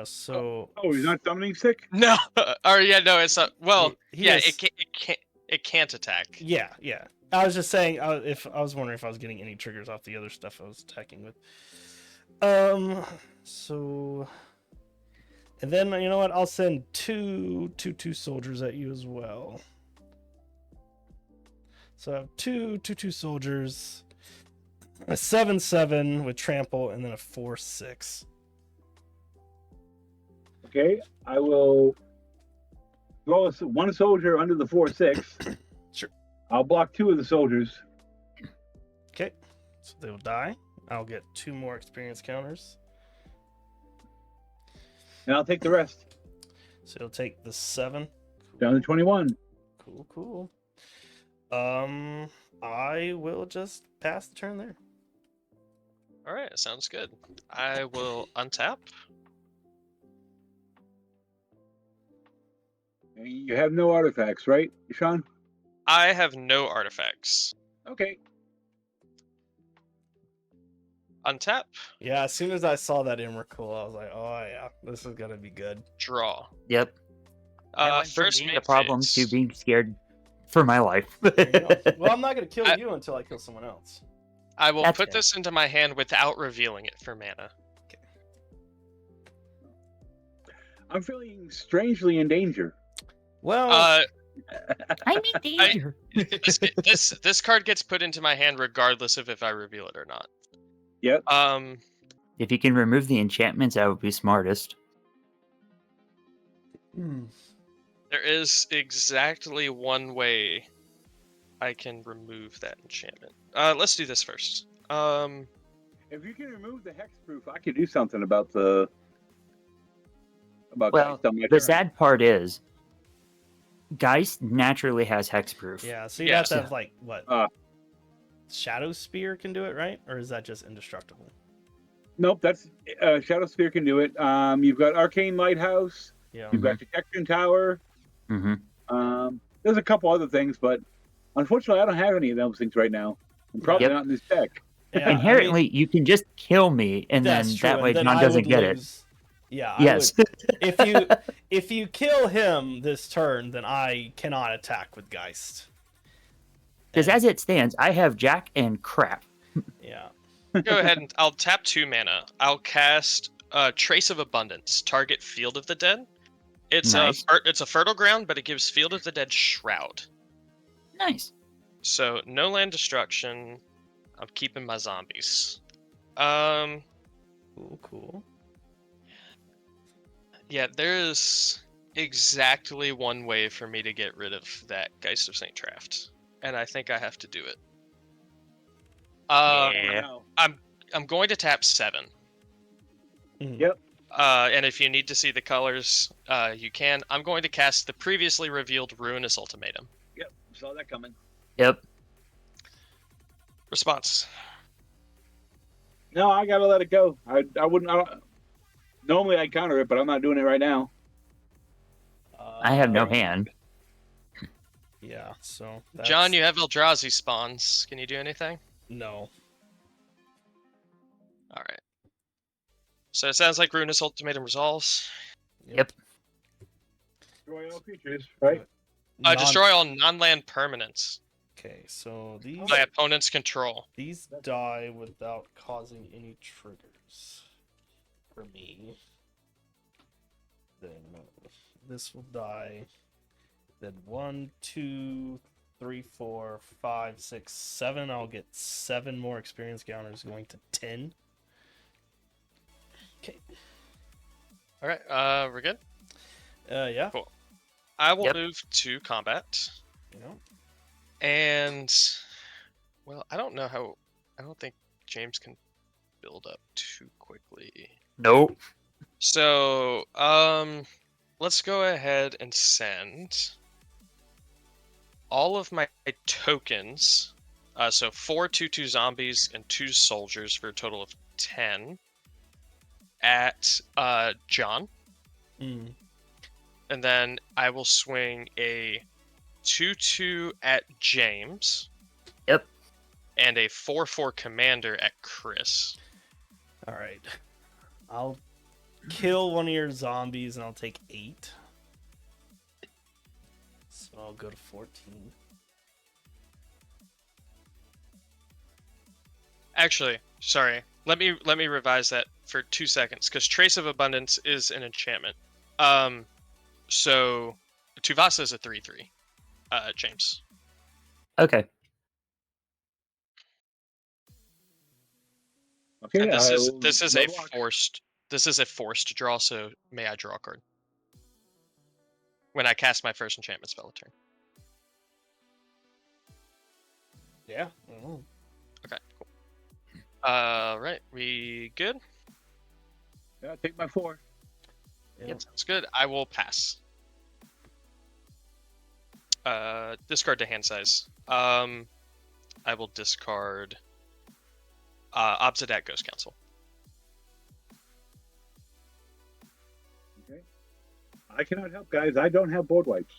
so Oh, he's not summoning sick? No, or yeah, no, it's not. Well, He yeah, has- it can't attack. yeah. I was just saying, if I was wondering if I was getting any triggers off the other stuff I was attacking with. So, and then you know what? I'll send two soldiers at you as well. So I have two soldiers, a 7/7 with trample, and then a 4/6. Okay, I will throw one soldier under the 4/6. Sure. I'll block 2 of the soldiers. Okay, so they will die. I'll get 2 more experience counters. And I'll take the rest. So you'll take the 7. Down to 21. Cool. I will just pass the turn there. All right, sounds good. I will untap. You have no artifacts, right, Sean? I have no artifacts. Okay. Untap. Yeah, as soon as I saw that Emrakul, I was like, oh yeah, this is gonna be good. Draw. Yep. I went from First being main the problem phase. to being scared for my life. There you go. Well, I'm not gonna kill you until I kill someone else. I will That's put fair. this into my hand without revealing it for mana. I'm feeling strangely in danger. Well, I'm in danger. This card gets put into my hand regardless of if I reveal it or not. Yep. If you can remove the enchantments, that would be smartest. There is exactly one way I can remove that enchantment. Let's do this first. If you can remove the hexproof, I could do something about the Well, Geist on my the turn. sad part is, Geist naturally has hexproof. yeah, so you'd Yeah. have to have like what? Uh. Shadow Spear can do it, right? Or is that just indestructible? Nope, that's Shadow Spear can do it. You've got Arcane Lighthouse. Yeah. You've got Detection Tower. Mm-hmm. There's a couple other things, but unfortunately, I don't have any of those things right now. I'm probably Yep. not in this deck. Yeah, Inherently, you can just kill me, and then that's true, that and way then John I doesn't would get it. lose. Yeah. Yes. I would, if you kill him this turn, then I cannot attack with Geist. Because as it stands, I have Jack and crap. Yeah. Go ahead and I'll tap 2 mana. I'll cast Trace of Abundance. Target Field of the Dead. It's Nice. a fertile ground, but it gives Field of the Dead Shroud. Nice. So no land destruction. I'm keeping my zombies. Cool. Yeah, there is exactly one way for me to get rid of that Geist of St. Traft, and I think I have to do it. Yeah. No. I'm going to tap 7. Yep. And if you need to see the colors, you can. I'm going to cast the previously revealed Ruinous Ultimatum. Yep. Saw that coming. Yep. Response. No, I gotta let it go. I wouldn't. Normally I'd counter it, but I'm not doing it right now. I have no hand. Yeah. So. John, you have Eldrazi spawns. Can you do anything? No. All right. So it sounds like Ruinous Ultimatum resolves. Yep. Destroy all creatures, right? Destroy all non-land permanents Okay, so these by opponent's control. these die without causing any triggers for me. Then this will die. Then 1, 2, 3, 4, 5, 6, 7. I'll get 7 more experience counters, going to 10. Okay. All right. We're good. Yeah. Cool. I will Yep. move to combat. You know. And, well, I don't think James can build up too quickly. Nope. So, let's go ahead and send all of my tokens. So 4 2/2 zombies and 2 soldiers for a total of 10 at John. Mm. And then I will swing a 2/2 at James. Yep. And a 4/4 commander at Chris. All right. I'll kill one of your zombies and I'll take 8. So I'll go to 14. Actually, sorry. Let me revise that for 2 seconds, because Trace of Abundance is an enchantment. So Tuvasa is a 3/3. James. Okay. Okay. And this is I a will block. forced This is a forced draw, so may I draw a card when I cast my first enchantment spell turn? Yeah. I don't know. Okay, cool. Right, we good? Yeah, take my 4. Yeah. Sounds good. I will pass. Discard to hand size. I will discard Obsidian Ghost Council. Okay. I cannot help, guys. I don't have board wipes.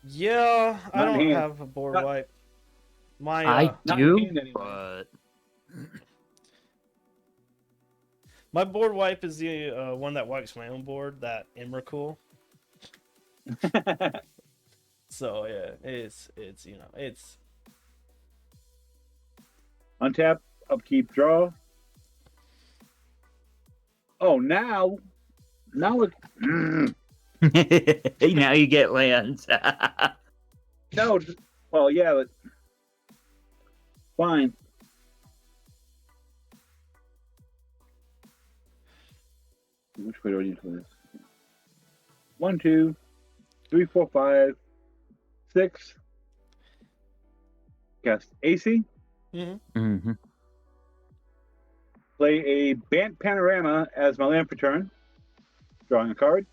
Yeah, I Not in don't hand. have a board Not- wipe. My I not in do, hand anyway. but my board wipe is the one that wipes my own board, that Emrakul. So yeah, it's it's Untap, upkeep, draw. Oh, now it. now you get lands. No. Well, yeah, but fine. Which way do I need for this? 1, 2, 3, 4, 5, 6. Cast AC. hmm Play a Bant Panorama as my land for turn. Drawing a card.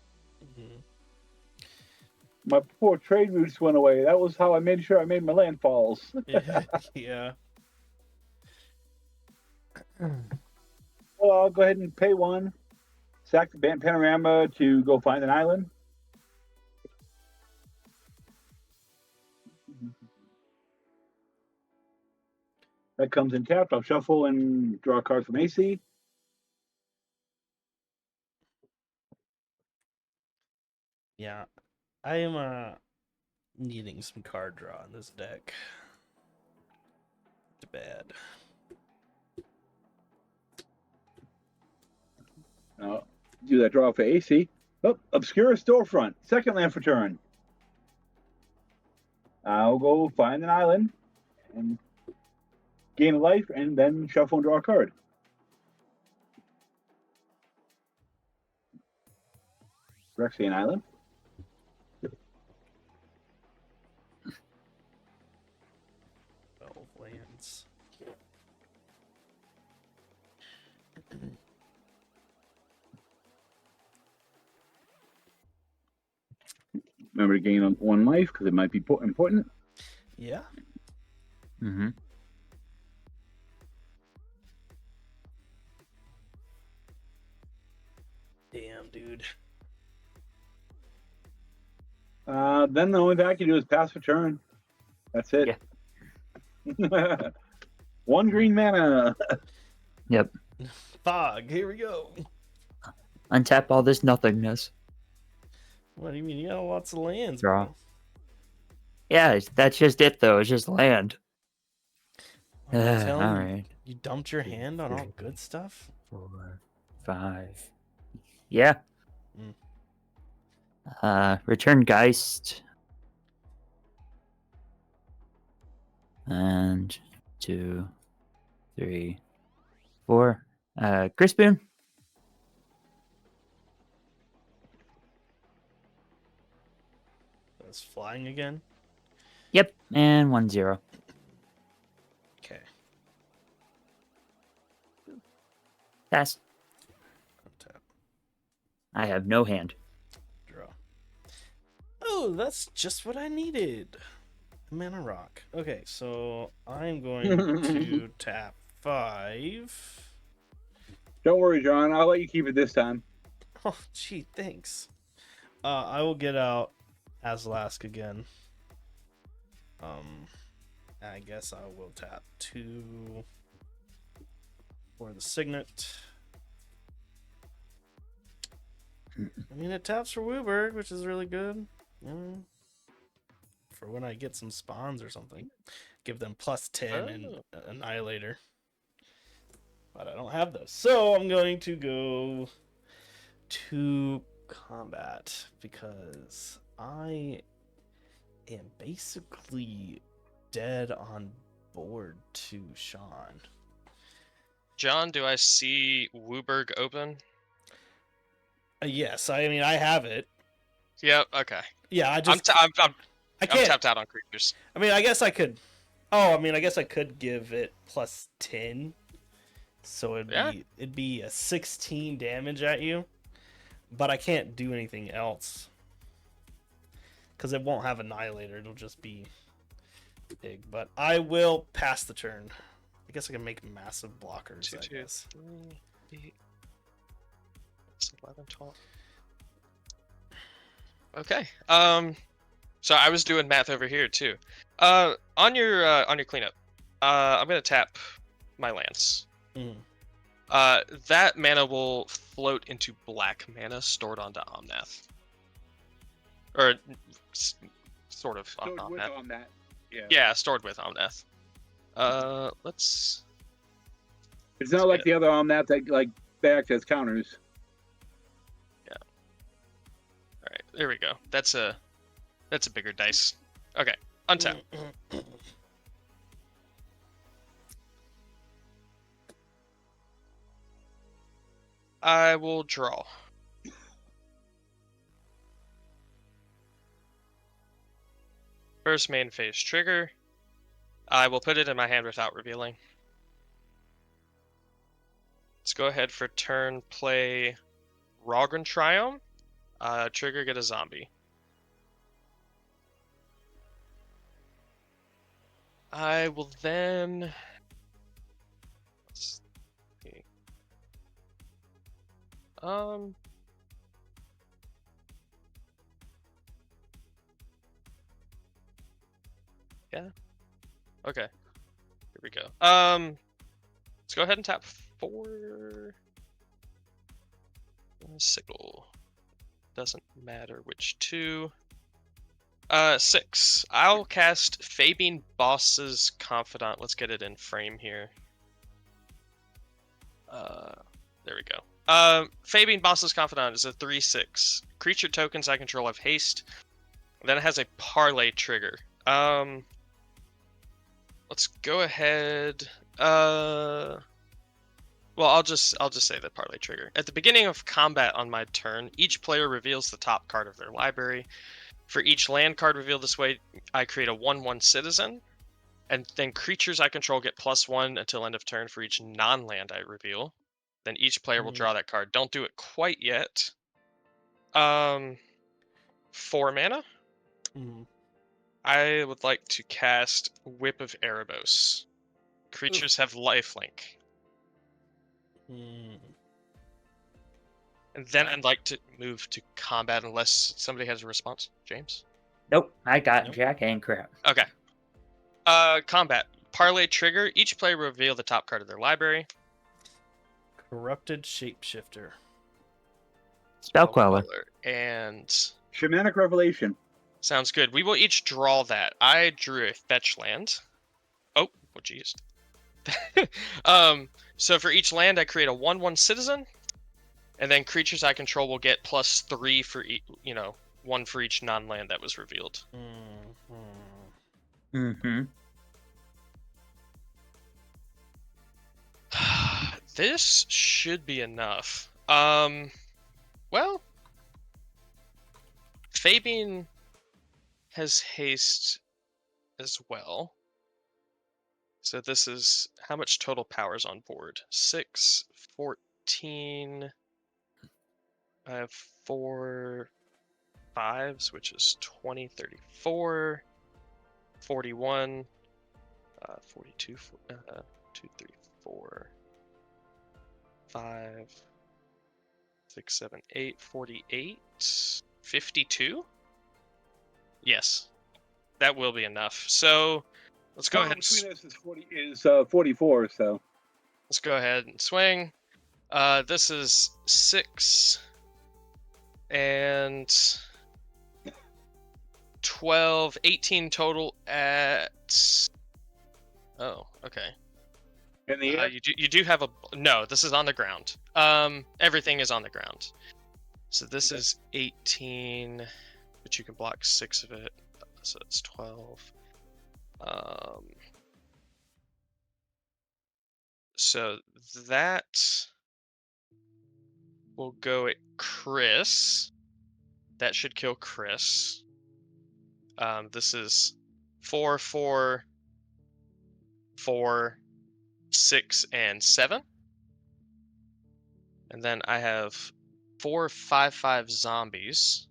My poor trade routes went away. That was how I made sure I made my landfalls. yeah. Well, I'll go ahead and pay 1. Sack the Bant Panorama to go find an island. That comes in tapped. I'll shuffle and draw a card from AC. Yeah. I am needing some card draw in this deck. Too bad. I'll do that draw for AC. Oh, Obscure Storefront. Second land for turn. I'll go find an island and gain a life and then shuffle and draw a card. Rexian Island. Lands. Remember to gain 1 life because it might be important. Yeah. hmm Damn, dude. Then the only thing I can do is pass for turn. That's it. Yeah. 1 green mana. Yep. Fog. Here we go. Untap all this nothingness. What do you mean? You got lots of lands, Draw. bro. Yeah, that's just it though. It's just land. What are you All telling me? right. You dumped your hand on all good stuff? 4, 5. Yeah. Return Geist. And 2, 3, 4. Crispin. It's flying again? Yep. And 1-0. Okay. Pass. Untap. I have no hand. Draw. Oh, that's just what I needed. Mana rock. Okay, so I'm going to tap 5. Don't worry, John. I'll let you keep it this time. Oh, gee, thanks. I will get out Azlask again. I guess I will tap 2 for the Signet. I mean, it taps for Wooburg, which is really good. For when I get some spawns or something. Give them +10 and Annihilator. But I don't have those. So I'm going to go to combat because I am basically dead on board to Sean. John, do I see Wooburg open? Yes, I mean I have it. Yep. Okay. Yeah, I I'm just t- I'm I can't. tapped out on creatures. I mean, I guess I could. Oh, I mean, I guess I could give it plus 10, so Yeah. it'd be a 16 damage at you, but I can't do anything else because it won't have Annihilator. It'll just be big. But I will pass the turn. I guess I can make massive blockers. 2, I 2, guess. 3, 8, 11, 12. Okay. So I was doing math over here too. On your cleanup, I'm gonna tap my lance. Mm. That mana will float into black mana stored onto Omnath, or sort of on So with Omnath. on that, yeah. Yeah, stored with Omnath. Let's. It's not like the other Omnath that like back as counters. All right, there we go. That's a bigger dice. Okay, untap. I will draw. First main phase trigger. I will put it in my hand without revealing. Let's go ahead for turn play Rogran Triome. Trigger, get a zombie. I will then. Let's see. Yeah. Okay. Here we go. Let's go ahead and tap 4. Sickle. Doesn't matter which 2. 6. I'll cast Fabine Boss's Confidant. Let's get it in frame here. There we go. Fabine Boss's Confidant is a 3/6. Creature tokens I control have haste. Then it has a parlay trigger. Let's go ahead. Well, I'll just say the parlay trigger. At the beginning of combat on my turn, each player reveals the top card of their library. For each land card revealed this way, I create a 1/1 citizen, and then creatures I control get +1 until end of turn for each non-land I reveal. Then each player will draw that card. Don't do it quite yet. 4 mana. I would like to cast Whip of Erebos. Creatures have lifelink. And then I'd like to move to combat unless somebody has a response. James? Nope, I got Jack and crap. Okay. Combat. Parlay trigger. Each player will reveal the top card of their library. Corrupted Shapeshifter. Spellqueller. And Shamanic Revelation. sounds good. We will each draw that. I drew a fetch land. Oh, jeez. So for each land, I create a 1/1 citizen, and then creatures I control will get +3 for each, 1 for each non-land that was revealed. This should be enough. Well, Fabine has haste as well. So this is how much total power is on board? 6, 14. I have 4 5s, which is 20, 34, 41, 42, 2, 3, 4, 5, 6, 7, 8, 48, 52? Yes, that will be enough. So let's go ahead. Between us is 44. So let's go ahead and swing. This is 6 and 12, 18 total at. Oh, okay. In the air? You do have a no. This is on the ground. Everything is on the ground. So this is 18, but you can block 6 of it. So it's 12. So that will go at Chris. That should kill Chris. This is 4, 4, 4, 6, and 7. And then I have 4, 5, 5 zombies.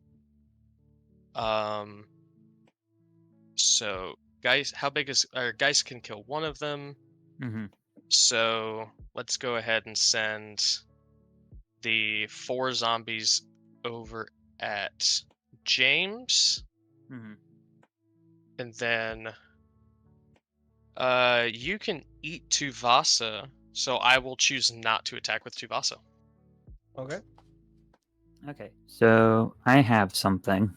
So guys, how big is guys can kill one of them. Mm-hmm. So let's go ahead and send the 4 zombies over at James, Mm-hmm. and then you can eat Tuvasa, so I will choose not to attack with Tuvasa. Okay. Okay, so I have something.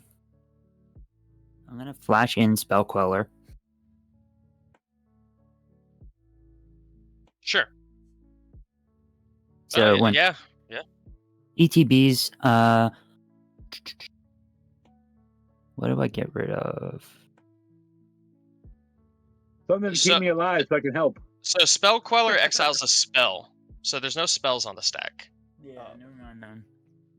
I'm gonna flash in Spell Queller. Sure. So when yeah. ETBs, what do I get rid of? Something to So- keep me alive so I can help. So Spell Queller exiles a spell, so there's no spells on the stack. Yeah, none.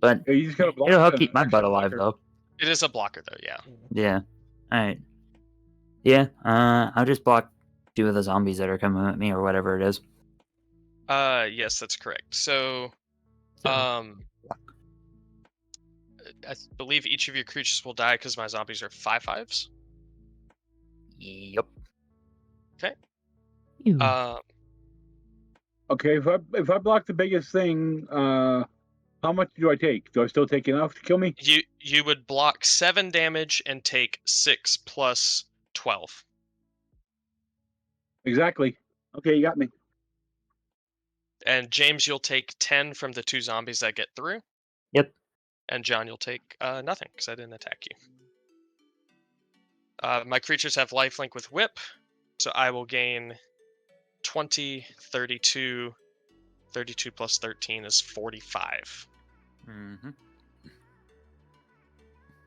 But Yeah, you just gotta block it'll help the keep my extra butt alive, blocker. though. It is a blocker though, yeah. Yeah. Alright. Yeah, I'll just block 2 of the zombies that are coming at me or whatever it is. Yes, that's correct. So, So, I believe each of your creatures will die because my zombies are 5/5s. yep. Okay. Ew. Okay, if I block the biggest thing, how much do I take? Do I still take enough to kill me? You would block 7 damage and take 6 plus 12. Exactly. Okay, you got me. And James, you'll take 10 from the 2 zombies that get through. Yep. And John, you'll take nothing because I didn't attack you. My creatures have lifelink with whip, so I will gain 20, 32. 32 plus 13 is 45. Mm-hmm.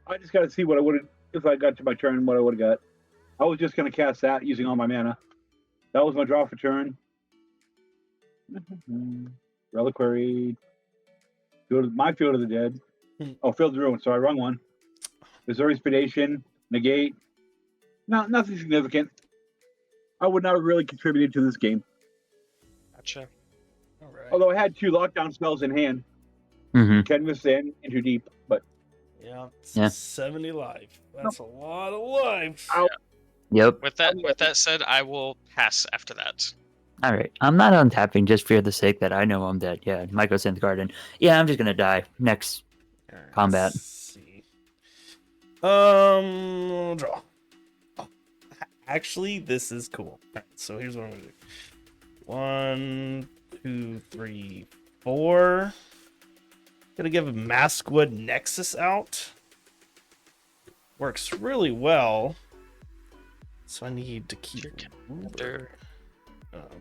I just gotta see what I would have if I got to my turn. What I would have got. I was just gonna cast that using all my mana. That was my draw for turn. Reliquary. My Field of the Dead. Oh, Field of Ruin. So I run one. Missouri Expedition. Negate. No, nothing significant. I would not have really contributed to this game. Gotcha. All right. Although I had 2 lockdown spells in hand. Mm-hmm. Can withstand into deep, but Yeah. Yeah. 70 life. That's a lot of life. Ow. Yep. With that said, I will pass after that. Alright. I'm not untapping just for the sake that I know I'm dead. Yeah, Mycosynth Garden. Yeah, I'm just gonna die. Next. All right, Combat. Let's see. Draw. Oh, actually, this is cool. All right, so here's what I'm gonna do. 1, 2, 3, 4. Gonna give Maskwood Nexus out. Works really well. So I need to keep Commander. up.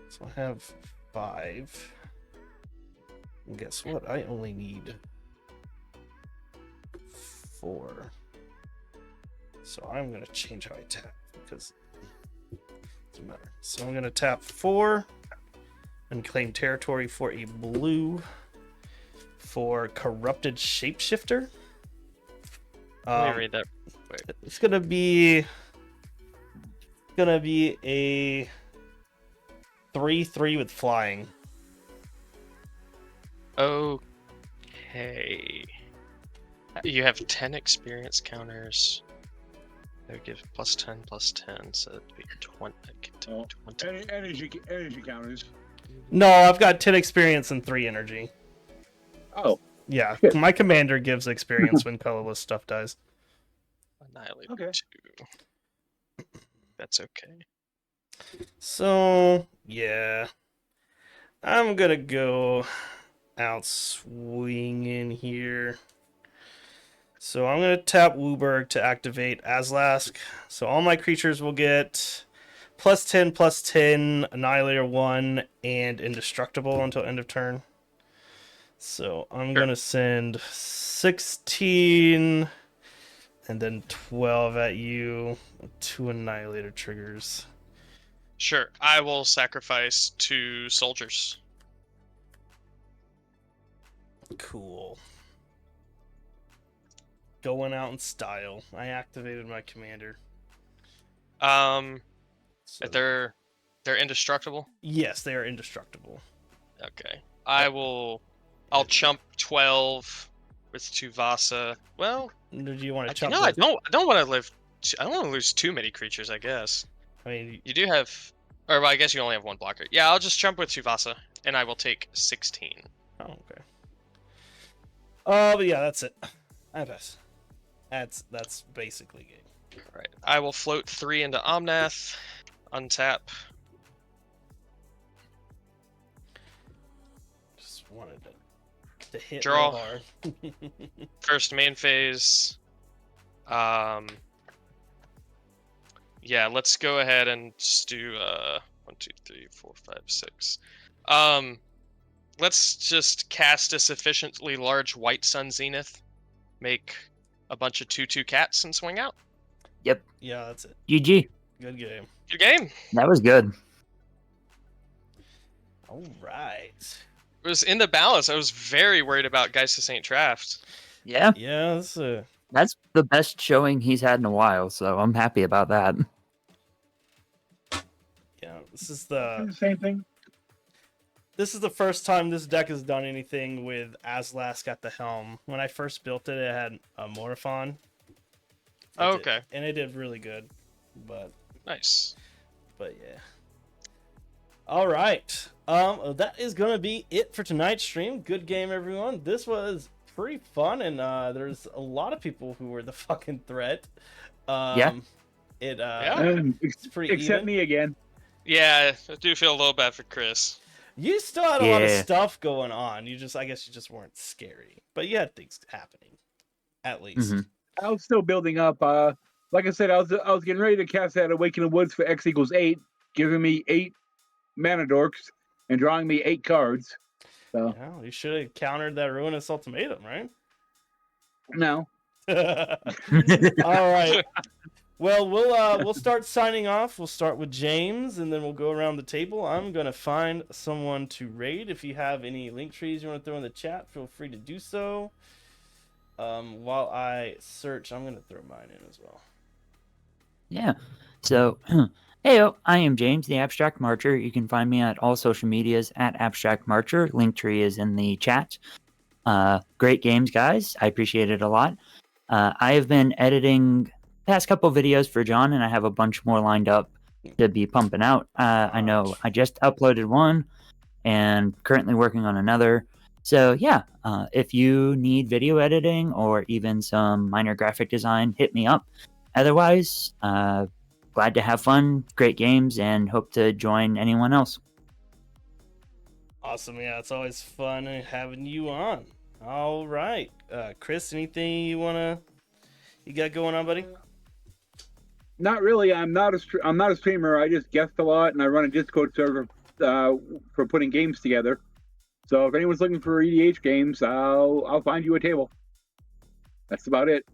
So I have 5. And guess what? I only need 4. So I'm gonna change how I tap because it doesn't matter. So I'm gonna tap 4 and claim territory for a blue for Corrupted Shapeshifter. Let me read that. It's gonna be a 3/3 with flying. Okay. You have 10 experience counters. That would give plus 10, so it'd be 20. Oh. 20. Energy counters. No, I've got 10 experience and 3 energy. Oh, Yeah, Shit. my commander gives experience when colorless stuff dies. Annihilate Okay. 2. That's okay. So, yeah. I'm gonna go out swinging here. So I'm gonna tap Wooburg to activate Aslask. So all my creatures will get +10/+10, Annihilator 1, and Indestructible until end of turn. So I'm gonna send 16 and then 12 at you with 2 Annihilator triggers. Sure, I will sacrifice 2 soldiers. Cool. Going out in style. I activated my commander. So, They're indestructible. yes, they are indestructible. Okay. I'll chump 12 with Tuvasa. Well, Do you want to you chump? know, I don't want to live. I don't want to lose too many creatures. I guess I mean, you do have, or well, I guess you only have one blocker. Yeah, I'll just chump with Tuvasa, and I will take 16. oh, okay. Oh, but yeah, that's it. I pass. That's basically game. All right. I will float 3 into Omnath, untap. Just wanted to hit Draw. real hard. First main phase. Yeah, let's go ahead and just do 1, 2, 3, 4, 5, 6. Let's just cast a sufficiently large white sun zenith, make a bunch of 2/2 cats, and swing out. Yep. Yeah, that's it. GG. Good game. Good game. That was good. All right. It was in the balance. I was very worried about Geist of St. Traft. Yeah. Yeah, this That's the best showing he's had in a while, so I'm happy about that. yeah, this is The same thing. This is the first time this deck has done anything with Aslask at the helm. When I first built it, it had a Morphon. Oh, okay. And it did really good. But Nice. yeah. All right. That is going to be it for tonight's stream. Good game, everyone. This was pretty fun, and there's a lot of people who were the fucking threat. Yeah. It's pretty Except even. me again. Yeah, I do feel a little bad for Chris. You still had a lot of Yeah. stuff going on. I guess you just weren't scary, but you had things happening, at least. Mhm. I was still building up. Like I said, I was getting ready to cast that Awaken of Woods for X equals 8, giving me 8 mana dorks and drawing me 8 cards. So Yeah, you should have countered that Ruinous Ultimatum, right? no. All right. Well, we'll start signing off. We'll start with James, and then we'll go around the table. I'm gonna find someone to raid. If you have any link trees you want to throw in the chat, feel free to do so. While I search, I'm gonna throw mine in as well. Yeah. So, heyo, I am James, the Abstract Marcher. You can find me at all social medias at Abstract Marcher. Linktree is in the chat. Great games, guys. I appreciate it a lot. I have been editing past couple videos for John, and I have a bunch more lined up to be pumping out. I know I just uploaded one and currently working on another. So yeah, if you need video editing or even some minor graphic design, hit me up. Otherwise, glad to have fun, great games, and hope to join anyone else. Awesome. Yeah, it's always fun having you on. All right, Chris, anything you got going on, buddy? Not really. I'm not a streamer. I just guest a lot, and I run a Discord server for putting games together. So if anyone's looking for EDH games, I'll find you a table. That's about it.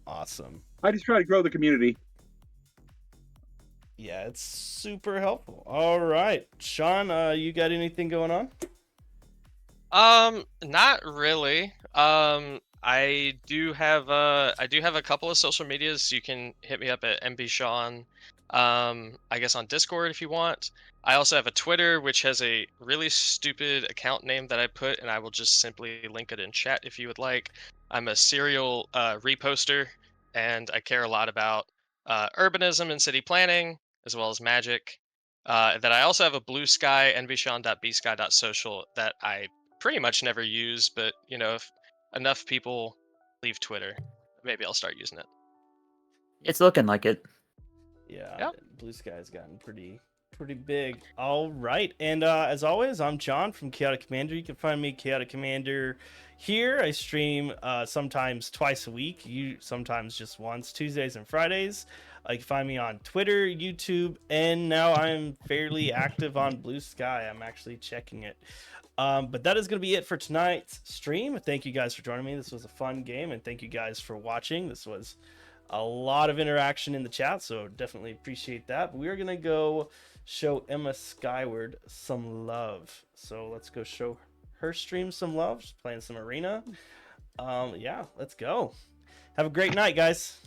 Awesome. I just try to grow the community. Yeah, it's super helpful. All right, Sean, you got anything going on? Not really. I do have a couple of social medias. You can hit me up at mbsean. I guess on Discord if you want. I also have a Twitter which has a really stupid account name that I put, and I will just simply link it in chat if you would like. I'm a serial reposter, and I care a lot about urbanism and city planning as well as magic. That I also have a Blue Sky, nbsean.bsky.social, that I pretty much never use, but you know, if enough people leave Twitter, maybe I'll start using it. It's looking like it. Yeah, Blue Sky's gotten pretty big. All right, and as always, I'm John from Chaotic Commander. You can find me Chaotic Commander here. I stream sometimes twice a week, sometimes just once, Tuesdays and Fridays. You can find me on Twitter, YouTube, and now I'm fairly active on Blue Sky. I'm actually checking it. But that is going to be it for tonight's stream. Thank you guys for joining me. This was a fun game, and thank you guys for watching. This was a lot of interaction in the chat, so definitely appreciate that. But we're going to go show Emma Skyward some love. So let's go show her stream some love. She's playing some Arena. Yeah, let's go. Have a great night, guys.